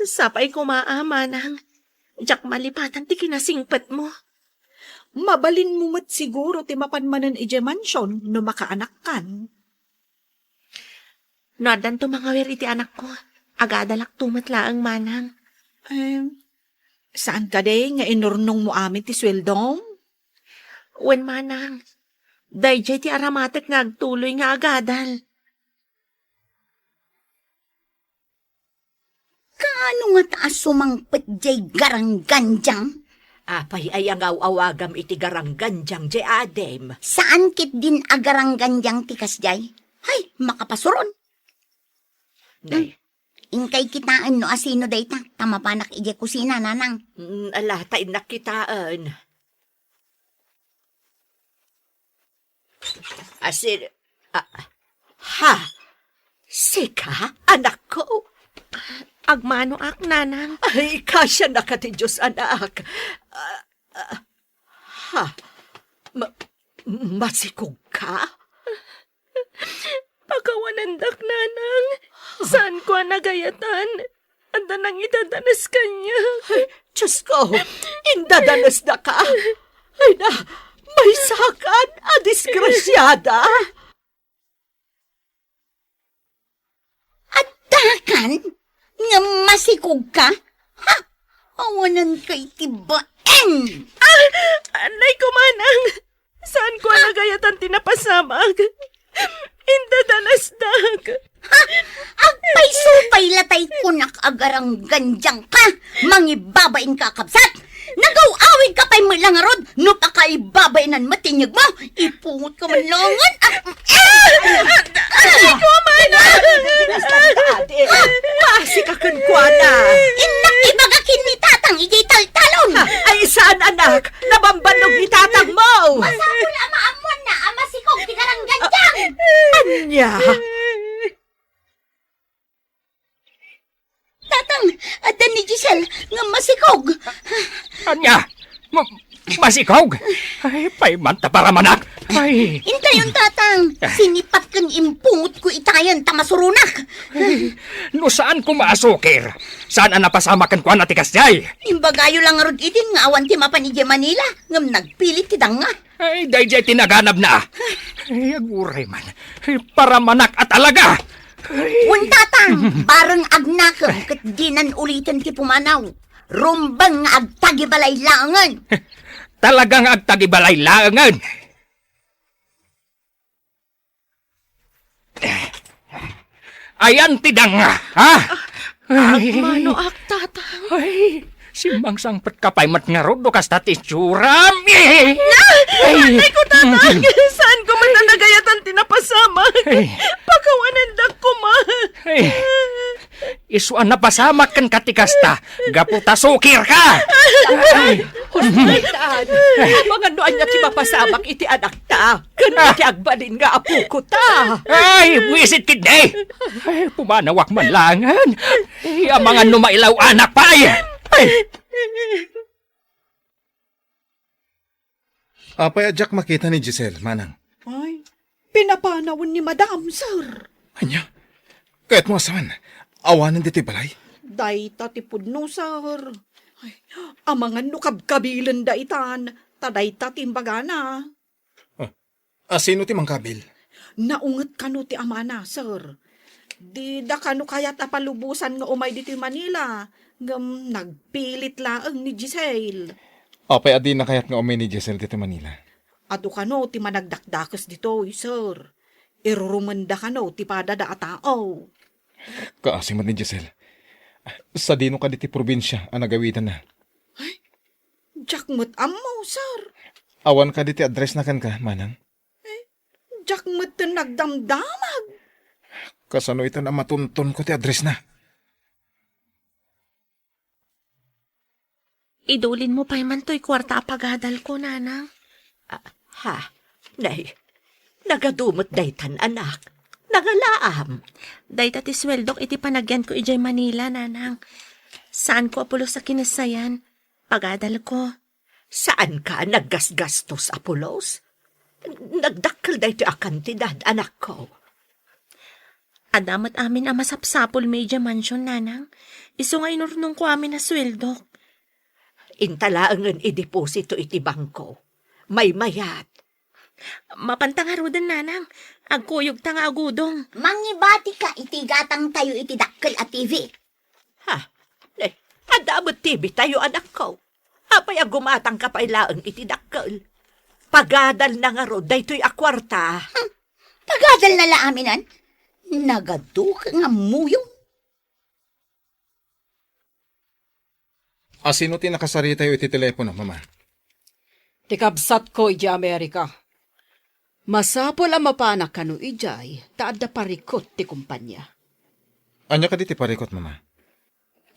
Sapay ko manang. Jak malipatan ti kinasingpat mo. Mabalin mo mat siguro ti mapanmanan ije mansyon no makaanak kan. Nadan to mga wer iti anak ko. Agadalak tumatlaang manang. Saan ka de nga inurnong mo amin ti sweldong? Wen manang. Dayjay ti aramatek nga agtuloy nga agadal. Kaano nga taas sumangpet jay garangganjang? Apay ay ang awagam iti garangganjang je adem. Saan kit din agarangganjang tikas jay? Hay, makapasuron. Day, Ingkay kitaan no asino dayta, tamapanak ije kusina, nanang. ala tay nakitaan. Asin, ha, sika, anak ko. Agmano ak, nanang. Ay, kasya na ka ti Diyos, anak. Masikog ka? Pagkawanandak, nanang. Saan ko nagayatan? Anda nang idadanas kanya. Diyos ko, indadanas na ka. Ay na, may sakan, disgrasyada. At takan, nga masikog ka? Ha? Awanan kay tibaen! Anay ko, manang. Saan ko nagayatan tinapasamag? Indadanas-dag. Ha? Agpay supay latay kunak agarang ganjang ka! Mangibabain ka kapsat! Nagaw-awid ka pa'y malangarod! No pa ka ibabainan matinyag mo! Ipungot ka malangan! Anay ko, manang. Pasi ka kunkwana. Inak ibagakin ni tatang ijay taltalon! Ay, saan anak? Nabambanog ni tatang mo. Masapul amaamon na amasikog tigarang ganjang! Anya? Tatang, adan ni Giselle nga masikog! Anya, masikog. Ay, paimanta para manak. Ay, Intayon tatang! Sinipat kang impungot ko itayan tamasurunak! no saan ko maasukir? Saan ang napasamakan ko na tikas jay? Imbagayo lang arod itin nga awan ti mapanidya Manila ngam nagpilit ti danga. Ay, dayjay tinaganap na. Ay, aguray man. Ay, para manak at alaga. Wan tatang, bareng agnakam kat dinan ulitin ti pumanaw. Rumbang nga agtagibalay langan. Talagang agtagibalay langan. Ayan tidanga, ha? Agmano ak, tatang. Ay, simbang sangpet kapay mat nga rodo kas tatis churam. Anay ko, tatang. Saan ko man nagayatan tinapasamag? Pagkawanandak ko, ma. Ay, isuan na pasamak kan katikasta. Gaputa sukir ka. Ay, Hunaytaan. Mga noan niya ti mapasamak iti anak ta. Kano ti agbalin nga apo ko ta. ay, wisit kidney. Ay, pumanawak man langan. Ay, ang mga numailaw anak pa ay. Apay adyak makita ni Giselle, manang. Ay, pinapanawan ni Madam, sir. Anya, kahit mo asaman, awanan dito balay. Dayta ti pudno, sir. Ay, amangan no kabkabilan daitan, tadayta timbagana. Sino ti mangkabil? Naunget kano ti amana, sir. Di da kano kaya tapalubusan nga umay dito Manila. Ngam nagpilit laang ni Giselle. Apay adi na kayat nga umay ni Giselle dito Manila. Ado kano ti managdakdakas dito, sir. Irurumanda kano ti padada a tao. Kaasiman ni Giselle. Sa dino ka diti probinsya ang nagawitan na. Jakmut ammo, sir. Awan ka diti address na kan ka, manang. Jakmut ten nagdamdamag. Kasano ito na matunton ko ti address na. Idulin mo pa man to'y kwarta pagadal ko, nanang. Ha? Nay, nagadumot daytan anak. Nagalaam. Day tati sweldok iti panagyan ko ijay Manila, nanang. Saan ko apulo sa kinasayan? Pagadal ko. Saan ka naggasgastos, Apolos? Nagdakkel day ti akantidad, anak ko. Adamat amin ang masapsapol medya mansion, nanang. Iso nga inurnong ko amin na sweldok. Intalaangan i-deposito iti bangko. May mayat. Mapantangarudan, nanang. Agkuyog tanga agudong. Mangibati ka, iti gatang tayo iti dakkel at TV. Ha? Nay, adamot TV tayo, anak ko. Apay agumatang kapailaang iti dakkel. Pagadal na nga ro, daytoy akwarta. Pagadal na laaminan. Nagaduka nga muyong. Sino ti nakasari tayo iti telepono, mama? Tikabsat ko iti Amerika. Masapol ang mapanak kanu ijay, taadda parikot ti kumpanya. Anya ka di ti parikot, mama?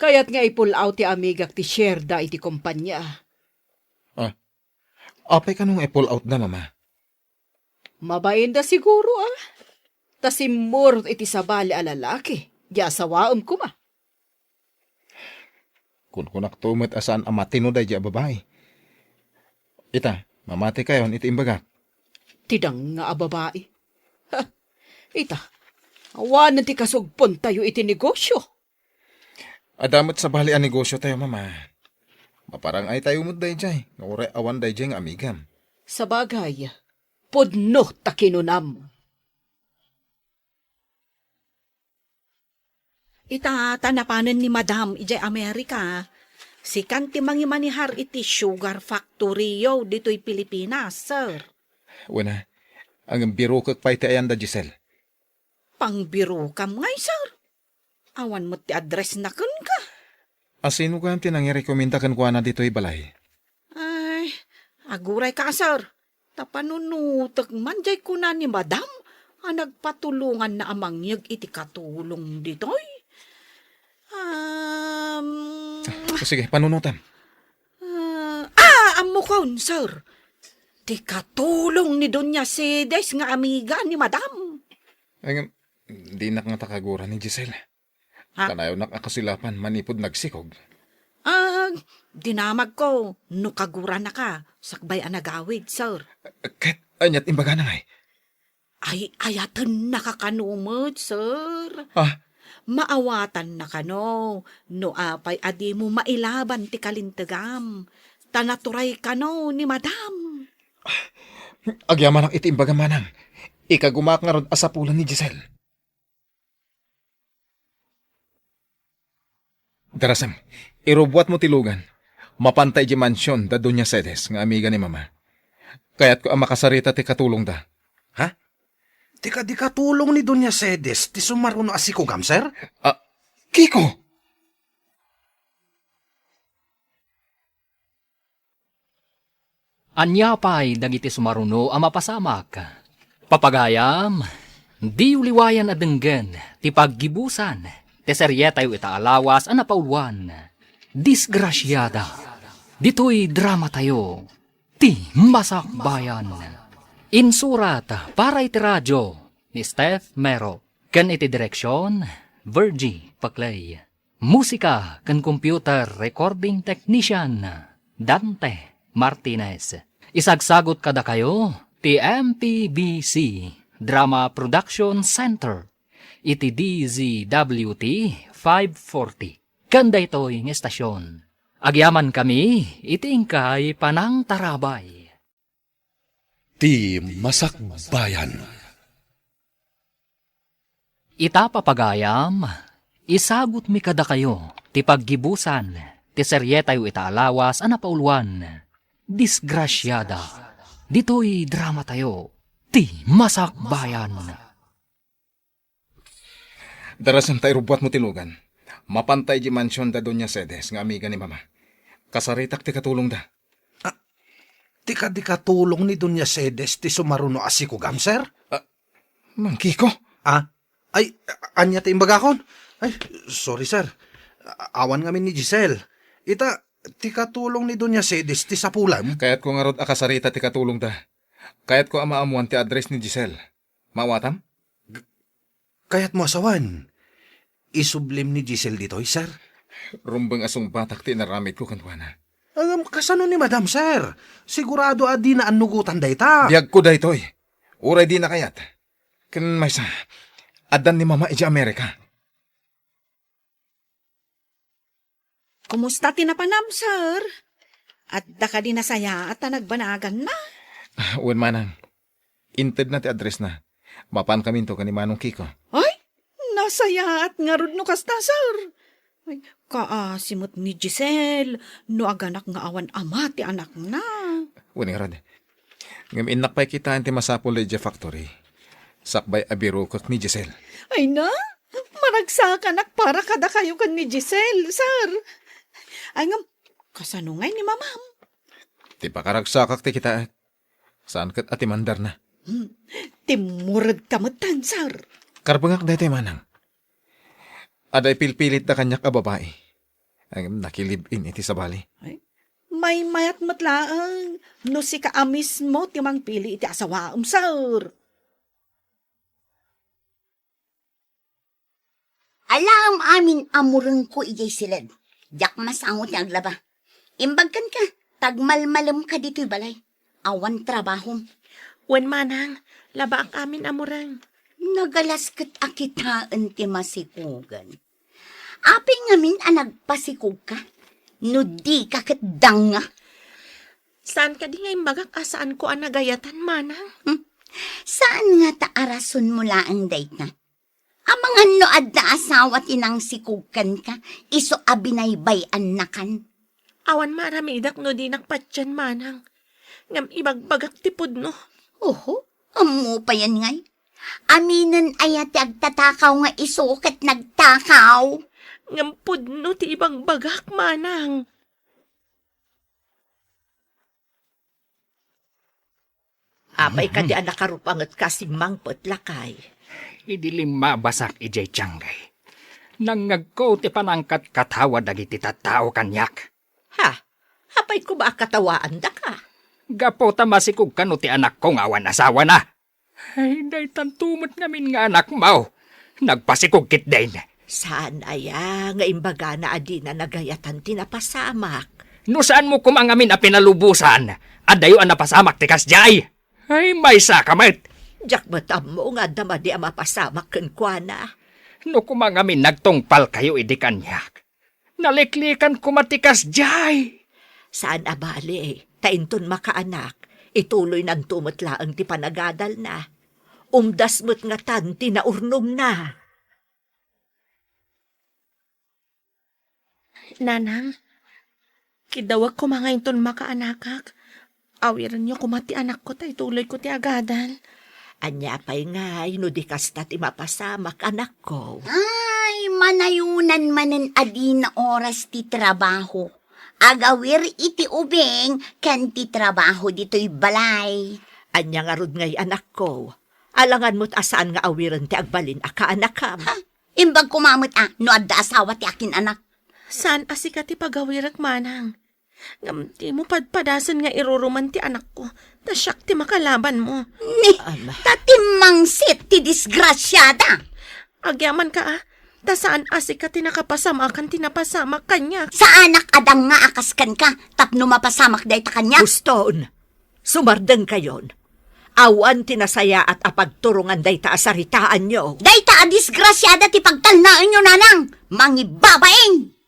Kaya't nga i-pull out ti amigak ti Sherda iti kumpanya. Apay ka nung i-pull out na, mama? Mabayin da siguro Tasimur iti sabali a lalaki. Di asawaom ko ma. Kung kunak tumot asan ang matino day di babae. Ita, mamati kayon iti imbagak. Tidang nga a babae. Ha, ita, awanan ti kasugpon tayo iti negosyo. Adamot sa bali ang negosyo tayo, mama. Maparang ay tayo mo't day jay. Naure awan day jay ng amigam. Sa bagay, podno takinunam. Ita, tanapanan ni Madam ijay Amerika. Si kanti mangimanihar iti sugar factory yo dito'y Pilipinas, sir. Wala, ang biro kag pay ti ayanda, Giselle. Pangbiro kam ngay, sir. Awan mo ti address na kun ka. Asino ka ang tinangirekomenda kan kuana dito'y balay? Ay, aguray ka, sir. Tapanunutag manjay ko na ni Madam. Nagpatulungan na amangyag iti katulong dito'y. Sige, panunutan. Amo kaun, sir. Ti katulong ni Doña Cedes nga amiga ni Madam. Ay, di nakangtakagura ni Giselle. Ha? Kanayo nakakasilapan, manipod nagsikog. Dinamag ko, no kagura na ka, sakbay ang nagawid, sir. Ket, anyat imbaga na ngay. Ay, ayatan nakakanumot, sir. Maawatan na kano, no apay adi mo mailaban ti kalintagam. Tanaturay kano ni Madam. Agyaman ang iti imbaga manang. Ikagumak nga rod asapulan ni Giselle. Darasam, irubuat mo tilugan. Mapantay di mansyon da Doña Cedes nga amiga ni mama. Kaya't ko ang makasarita ti katulong da. Ha? Tika di katulong ni Doña Cedes, ti sumaruno asiko gam, sir? Kiko! Anya pa'y dagiti sumaruno ang mapasamak. Papagayam, di uliwayan adenggen, ti paggibusan, ti seryetayo itaalawas ang napauluan. Disgrasyada, dito'y drama tayo, ti masakbayan. Insurat para iti radyo ni Steph Mero, kan iti direksyon, Virgie Paclay. Musika kan computer recording technician, Dante Martinez. Isagsagot kada kayo, ti MPBC Drama Production Center, iti DZWT 540. Kanda ito'y ng estasyon. Agyaman kami, itingkay panang tarabay. Ti Masakbayan. Ita papagayam, isagot mi kada kayo, ti paggibusan, ti seryetayo itaalawas anapauluan. Disgrasyada, dito'y drama tayo, ti Masakbayan. Darasam tayo rubuat mo tilugan. Mapantay di mansyon da Doña Cedes nga amiga ni mama. Kasaritak ti katulong da. Tika di katulong ni Doña Cedes, ti sumaruno asiko gam, sir? Mang Kiko? Ay, anya ti imbagakon? Ay, sorry, sir. Awan kami ni Giselle. Ita, ti katulong ni Doña Sedis ti sapulam. Kaya't ko nga rod akasarita ti katulong da. Kaya't ko amaamuan ti address ni Giselle. Mawatam? Kaya't mo asawan. Isublim ni Giselle ditoy, sir. Rumbang asong batak ti naramid ko kanwana. Kasano ni Madam, sir? Sigurado adi na anugutan dayta. Biyag ko da itoy. Uray di na kayat. Kan may sa, adan ni Mama iti Amerika. Kumusta tinapanam, sir? At da ka di nasaya at nagbanagan na. Uwan manang, inted na ti address na. Mapan kami to kani Manong Kiko. Ay, nasaya at ngarud no kasta, sir. Ay, kaasimot ni Giselle, no aganak nga awan ama ti anak na. Uwan nga rod. Ngam inakpay kita ti masapol Legia Factory. Sakbay abirukot ni Giselle. Ay na, maragsakan para kada kayo kan ni Giselle, sir. Ay ngam, kasanungay ni mamam. Ti pakaragsakak ti kita. Saan kat ati mandar na? Timurad kamutan, sir. Karbangak da iti manang. Aday pilpilit na kanyak a babae. Ang nakilibin iti sabali. Ay, may mayat matlaang. No si kaamis mo timang pili iti asawaam, sir. Alam amin amureng ko ijay silid. Jak masangot ang laba. Imbagkan ka, tagmalmalam ka dito'y balay. Awan trabahom. Wen manang, laba ang amin amurang. Nagalaskat akitaan ti masikugan. Api ngamin nagpasikog ka. No di ka katdanga. Saan ka di ngay bagak asaan ko ang nagayatan, manang? Saan nga taarason mo laang dayt na? Amangan no adda asawa tinang sikugkan ka, iso abinaybayan na kan. Awan maramidak no di nakpatyan, manang. Ngam ibagbagak tipod no. Oho, amo pa yan ngay. Aminan ayat agtatakaw nga iso kat nagtakaw. Ngam pudno ti ibagbagak, manang. Apay ka di anak karupangat kasing mangpot lakay. Idilim mabasak ijay tiyangay. Nangagko ti panangkat katawa dagiti tattao kanyak. Ha? Apay ko ba katawaan da ka? Gapo ta masikog kano ti anak ko nga awan asawa na. Ay, day tantumot namin nga anak mo. Nagpasikog kit din. Saan aya nga imbaga na adi na nagayatan tinapasamak? No saan mo kumangamin a pinalubusan? Adayo ang napasamak ti kasjay. Ay, may sakamit. Jak matam mo nga damadi ang mapasamak ken kuana. No kumangamin nagtungpal kayo idi kanyak. Naliklikan kumatikas jay. Saan abali? Tainton makaanak. Ituloy ng tumutlaang ti panagadal na. Umdas mo't nga tanti na urnom na. Nanang, kidawag ko mga inton makaanakak. Awiran niyo kumati anak ko tay tuloy ko ti agadal. Anya pa'y nga, inudikas na ti mapasamak anak ko. Ay, manayunan manen adi na oras ti trabaho. Agawir iti ubeng kan ti trabaho dito'y balay. Anya nga rod ngay anak ko. Alangan mo't asaan nga awiran ti agbalin aka anakam. Ha? Imbag kumamot no adda asawa ti akin anak. Saan asika ti pagawirak, manang? Ngam ti mo padpadasan nga iruruman ti anak ko. Nasyak ti makalaban mo. Ni, tatimangsit ti disgrasyada. Agyaman ka Ta saan asika ti nakapasamakan ti napasamak kanya. Sa anak adang nga akaskan ka, tapno mapasamak day ta kanya. Guston, sumardeng kayon. Awan tinasaya at apagturungan day ta asaritaan nyo. Day ta disgrasyada ti pagtalnaan nyo nanang, mangibabaeng.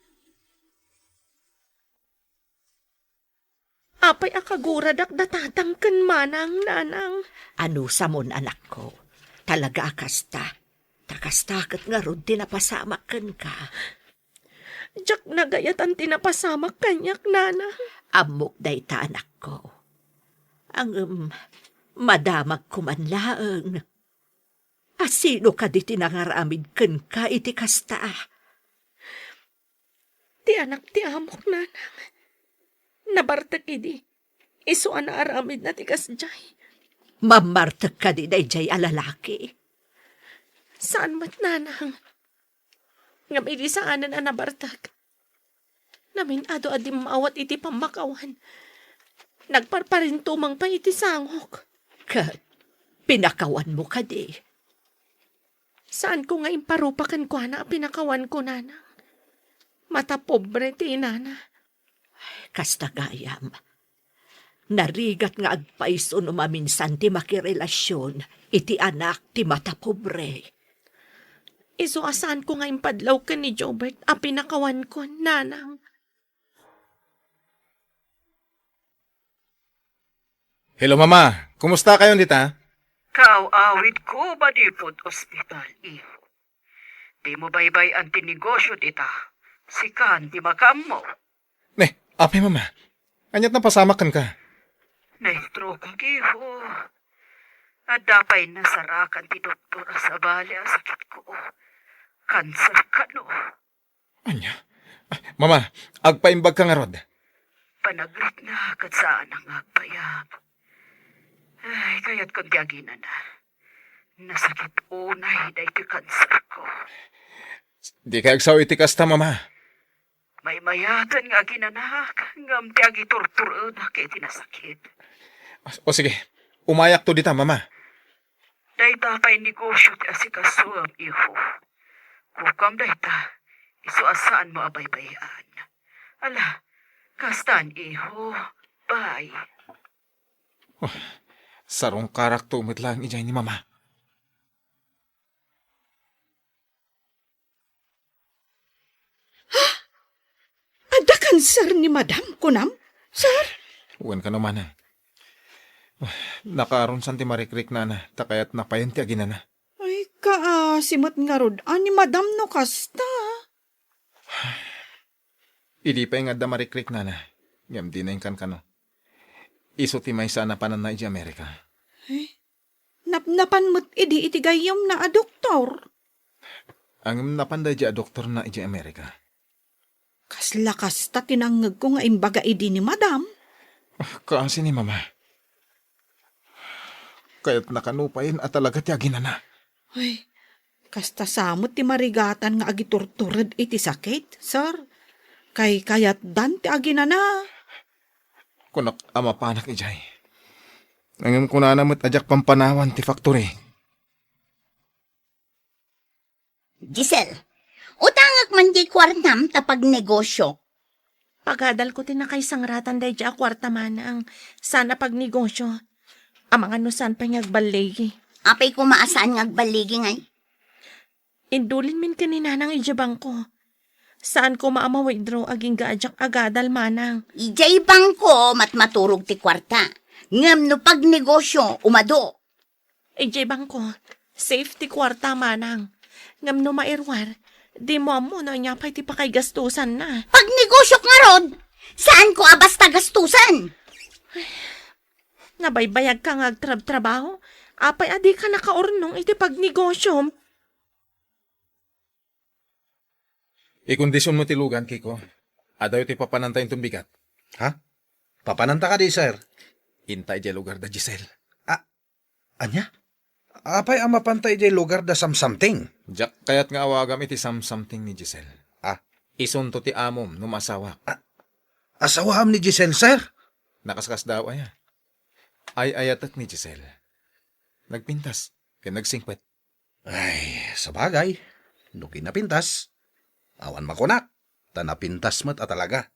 Apay akaguradak datatangken manang, nanang. Ano sa mon anak ko? Talaga akasta. Takastakot nga ron tinapasamakan ka. Jak nagayatan tinapasamak kanyak, nanang. Amok day ta anak ko. Ang madamag kumanlaang. Asino ka di tinangaramid ken ka iti kasta? Ti anak ti amok, nanang. Nabartak idi. Iso na aramid na ti kasjay. Mamartak ka di dayjay alalaki. Saan mat, nanang? Ngam idi saanan na nabartak. Namin ado adi maawat iti pamakawan. Nagparparin tumang pa iti sangok. Kat, pinakawan mo ka di. Saan ko nga imparupakan ko na pinakawan ko nanang? Mata pobre ti inana. Kasta gayam. Narigat nga agpaiso no maminsan ti makirelasyon, iti anak ti mata pobre. Iso asan ko nga impadlaw ka ni Jobert a pinakawan ko, nanang. Hello, Mama. Kumusta kayo dita? Kaawit ko ba di pod ospital, iho? Di mo baybay ang tinegosyo dita. Sikan, di makam mo. Ne, apay, Mama. Anyat na pasamakan ka. Na-stroke ang iho. At dapay nasarakan ti doktor sa bali ang sakit ko. Cancer ka, no? Anya? Mama, agpaimbag ka nga rod. Panagrit na kat saan ang agpayab. Ay, kaya't kung tiyaginan na. Nasakit unay na iti cancer ko. Di ka agsaw iti kasta, Mama. May mayatan nga ginanak. Ngam tiyagi torturoon na kaya tinasakit. O sige, umayak to dita, Mama. Day tapay negosyo ti asikaso ang iho. Kukam day ta, iso asaan mo abaybayan. Ala, kastan iho, bye. Sarong karakto umit lang ijay ni Mama. Ada kanser ni Madam Kunam? Sir? Uwan ka naman ha. Nakaroon santi marikrik na na, takayat napayan ti agina na. Ay, simot nga rod. Ani Madam no kasta. Idi pa yung adda marikrik na na. Ngam di na yung kan no. Iso ti may sana panan na iti Amerika. Napnapan mo't idi iti gayom na a doktor. Ang napanday di a doktor na iti Amerika. Kasla kasta tinangag ko nga imbaga idi ni Madam. Kaasi ni Mama. Kaya't nakanupayin at talaga ti agina na. Ay, kasta samot ti marigatan nga agiturturad iti sakit, sir. Kayat dan ti agina na. Kunak ama panak ijay. Nangim ko na namit ajak pampanawan ti factory. Giselle, utangak man di kwartam tapag negosyo. Pagadal ko tinakay sangratan day dya kwarta manang. Sana pag negosyo. Amang ano saan pa ngagbalegi. Apay ko maasaan ngagbaligi ngay. Indulin min kanina ng ijabang ko. Saan ko maama-withdraw aging gaajak agadal manang. Ijay bangko maturog ti kwarta. Ngam no pag negosyo, umado. Ijay bang ko, safety kwarta manang. Ngam no mairwar, di mo amo na niya pa'y ti pakay gastusan na. Pag negosyo nga rod, saan ko abasta gastusan? Nabaybayag ka nga agtrab-trabaho, apay adi ka nakaurnong iti pag negosyo. Ikondisyon mo ti lugan, Kiko. Adayo ti papanantay itong bigat. Ha? Papananta ka di, sir. Intay di lugar da Giselle. Anya? Apay ang mapantay di lugar da something. Jak kayat nga awagam iti something ni Giselle. Isunto ti amom numasawa. Asawaham ni Giselle, sir. Nakaskas daw aya. Ay ayatak ni Giselle. Nagpintas. Kaya nagsingkwet. Ay, sabagay. Nuki na pintas. Awan makunak. Tanapintas mat talaga.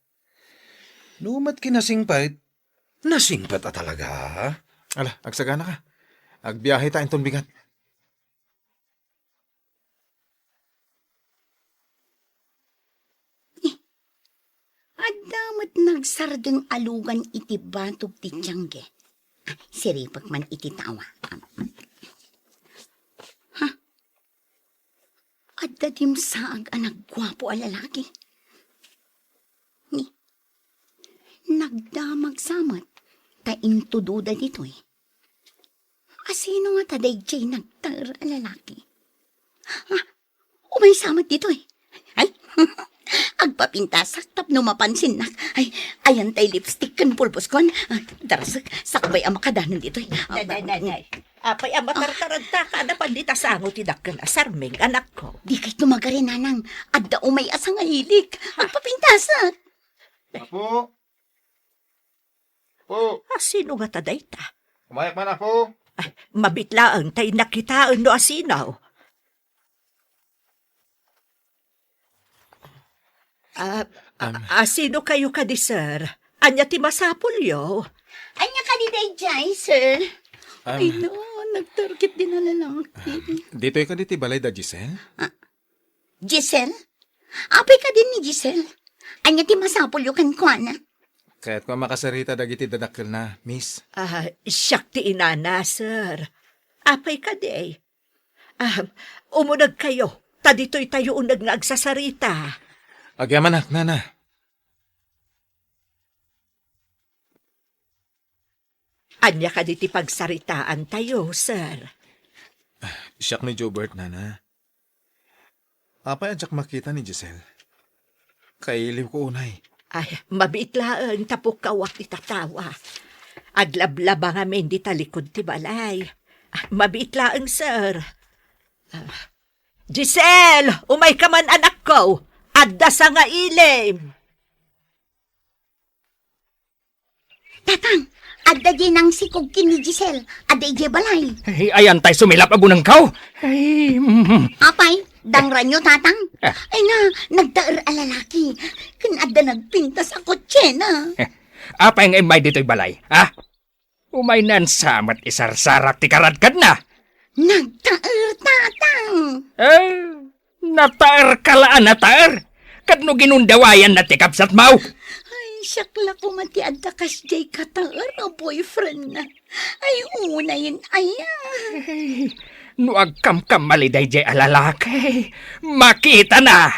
Numat kinasingpait. Nasingpat talaga. Ala, agsagana ka. Agbiyahe ta inton bigat. Adamat nagsardeng alugan iti batog ti tiyangge. Siripag man iti tawa. Ha? Adda dim saag anak gwapo a lalaki. Ni, nagdamag samat, ta intududa dito eh. Asino nga taday jay nagtar a lalaki? Ha? Umay samat dito eh. Ay, agpapintasak tap no mapansin na. Ay, ayan tay lipstick kan pulpos kon. Darasak, sakbay ang makadanan dito eh. Day. Apay ang matartaragta ka na pandita sa amo ti dakkel asarming anak ko. Di kay tumagarin nanang. Adda umay asang ahilig. Agpapintasak. Apo! Po! Asino nga taday ta? Umayak man ako! Ay, mabitlaang tay nakitaan no asinaw. Asino kayo kadi, sir? Anya ti masapulyo? Anya ka di day, Jai, sir? Ay no, nagtarkit din na lalaki. Dito'y ka diti balay da, Giselle? Giselle? Apay ka din ni Giselle. Anya ti masapol yung kankwana. Kaya't ko makasarita dagiti dadakkel na, miss. Siyak ti inana, sir. Apay ka di. Umunag kayo. Tadito'y tayo unag nga agsasarita. Agyamanak, nana. Anya ka di ti pagsaritaan tayo, sir. Siyak ni Jobert, nana. Apay adyak makita ni Giselle. Kailiw ko unay. Ay, mabiitlaan tapok kawak ti tatawa. Aglablaba nga men di talikod ti balay. Mabiitlaan, sir. Giselle! Umay ka man, anak ko! Adda sa nga ilim! Tatang, adda di nang sikog kini Giselle. Adda ije balay. Ay, ayan tay sumilap abunang kaw. Ay, Apay, dangra nyo, tatang. Ay na, nagdaer alalaki. Adda nagpintas sa kotse na. apay nga imay dito'y balay, ha? Umay nan samat isarsarak ti karadkad na. Nagdaer, tatang. Nataer kalaan nataer. Kadno ginundawayan na ti kapsat mau. Ay, syakla ko mati adda kas jay kataer o boyfriend na. Ay, una yun, ayan. No agkam-kam maliday jay alalaki. Makita na.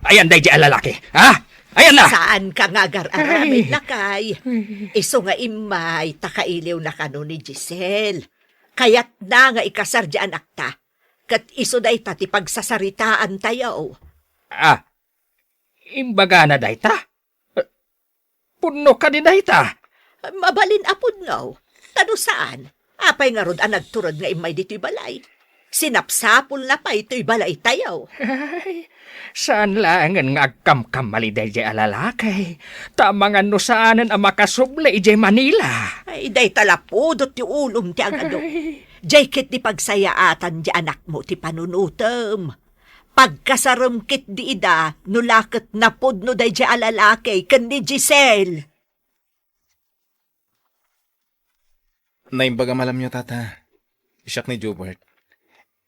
Ayan day jay alalaki, ha? Ayan na. Saan ka nga gar-aramid lakay? Iso nga imay, takailiw na kano ni Giselle. Kaya't na nga ikasar di anak ta. Kat iso day ta ti pagsasaritaan tayo. Imbaga na day ta. Puno ka din day ta. Mabalin apod no. Tano saan? Apay nga rod ang nagturod nga imay dito'y balay. Sinapsapol na pa ito'y balay tayo. Saan langan nga agkam-kam maliday jay alalaki? Tama nga no saanan ang makasuble ijay Manila. Ay, day talapudot ti ulom ti agado. Jay kit di pagsayaatan di anak mo ti panunutom. Pagkasaram kit di ida, nulakot na pudno day jay alalaki kan ni Giselle. Naimbaga malam nyo, tata. Siyak ni Jobert.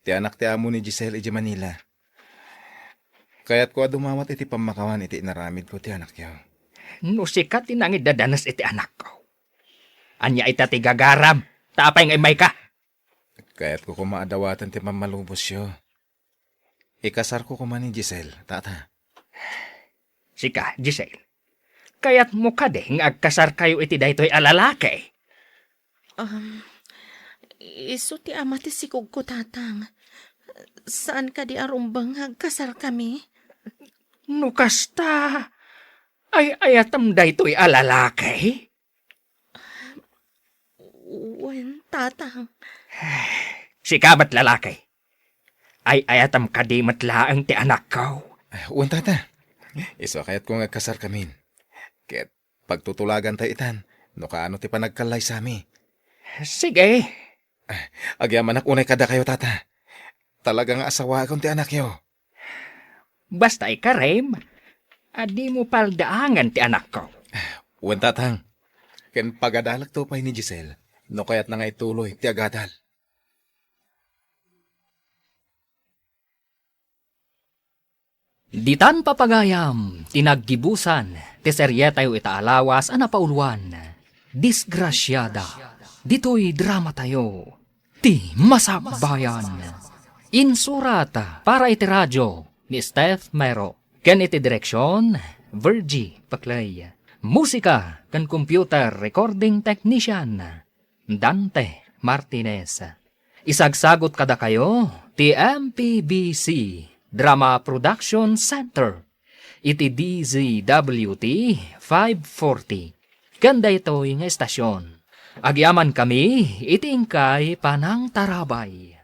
Ti anak ti amo ni Giselle ije Manila. Kaya't ko dumawat iti pamakawan iti inaramid ko ti anak yaw. No sikat tinangid dadanas iti anak ko. Anya ita ti gagaram. Taapay nga imay ka. Kaya't ko kumaadawatan ti mamalubos yo. Ikasar ko kuman ni Giselle, tata. Sika, Giselle. Kaya't mo ka nga agkasar kayo iti daytoy alalaki. Iso ti ama ti sikog ko, tatang. Saan ka di arumbang kasar kami? No kasta. Ay ayatam daytoy alalaki. Wen, tatang. Sikabat lalaki. Ay ayatam kadimat laang ti anak ko. Uwan, tata. Iso kaya't ko ngagkasar kamin. Kaya't pagtutulagan tayo itan, no kaano ti panagkalay sami. Sige. Agyaman unay kada kayo, tata. Talagang asawa akong ti anak yo. Basta ikarem, adi mo paldaangan ti anak ko. Uwan, tatang. Ken pagadalag to pa'y ni Giselle, no kaya't na nga ituloy ti agadal. Ditan papagayam, tinaggibusan, ti serye tayo itaalawas anapauluan. Disgrasyada, dito'y drama tayo, ti masakbayan. Insurata para iti radyo ni Steph Mero. Ken iti direksyon, Virgie Paclay. Musika kan computer recording technician, Dante Martinez. Isagsagot kada kayo, ti MPBC Drama Production Center. Iti DZWT 540. Ganda ito yung estasyon. Agyaman kami, iti ingkay panang tarabay.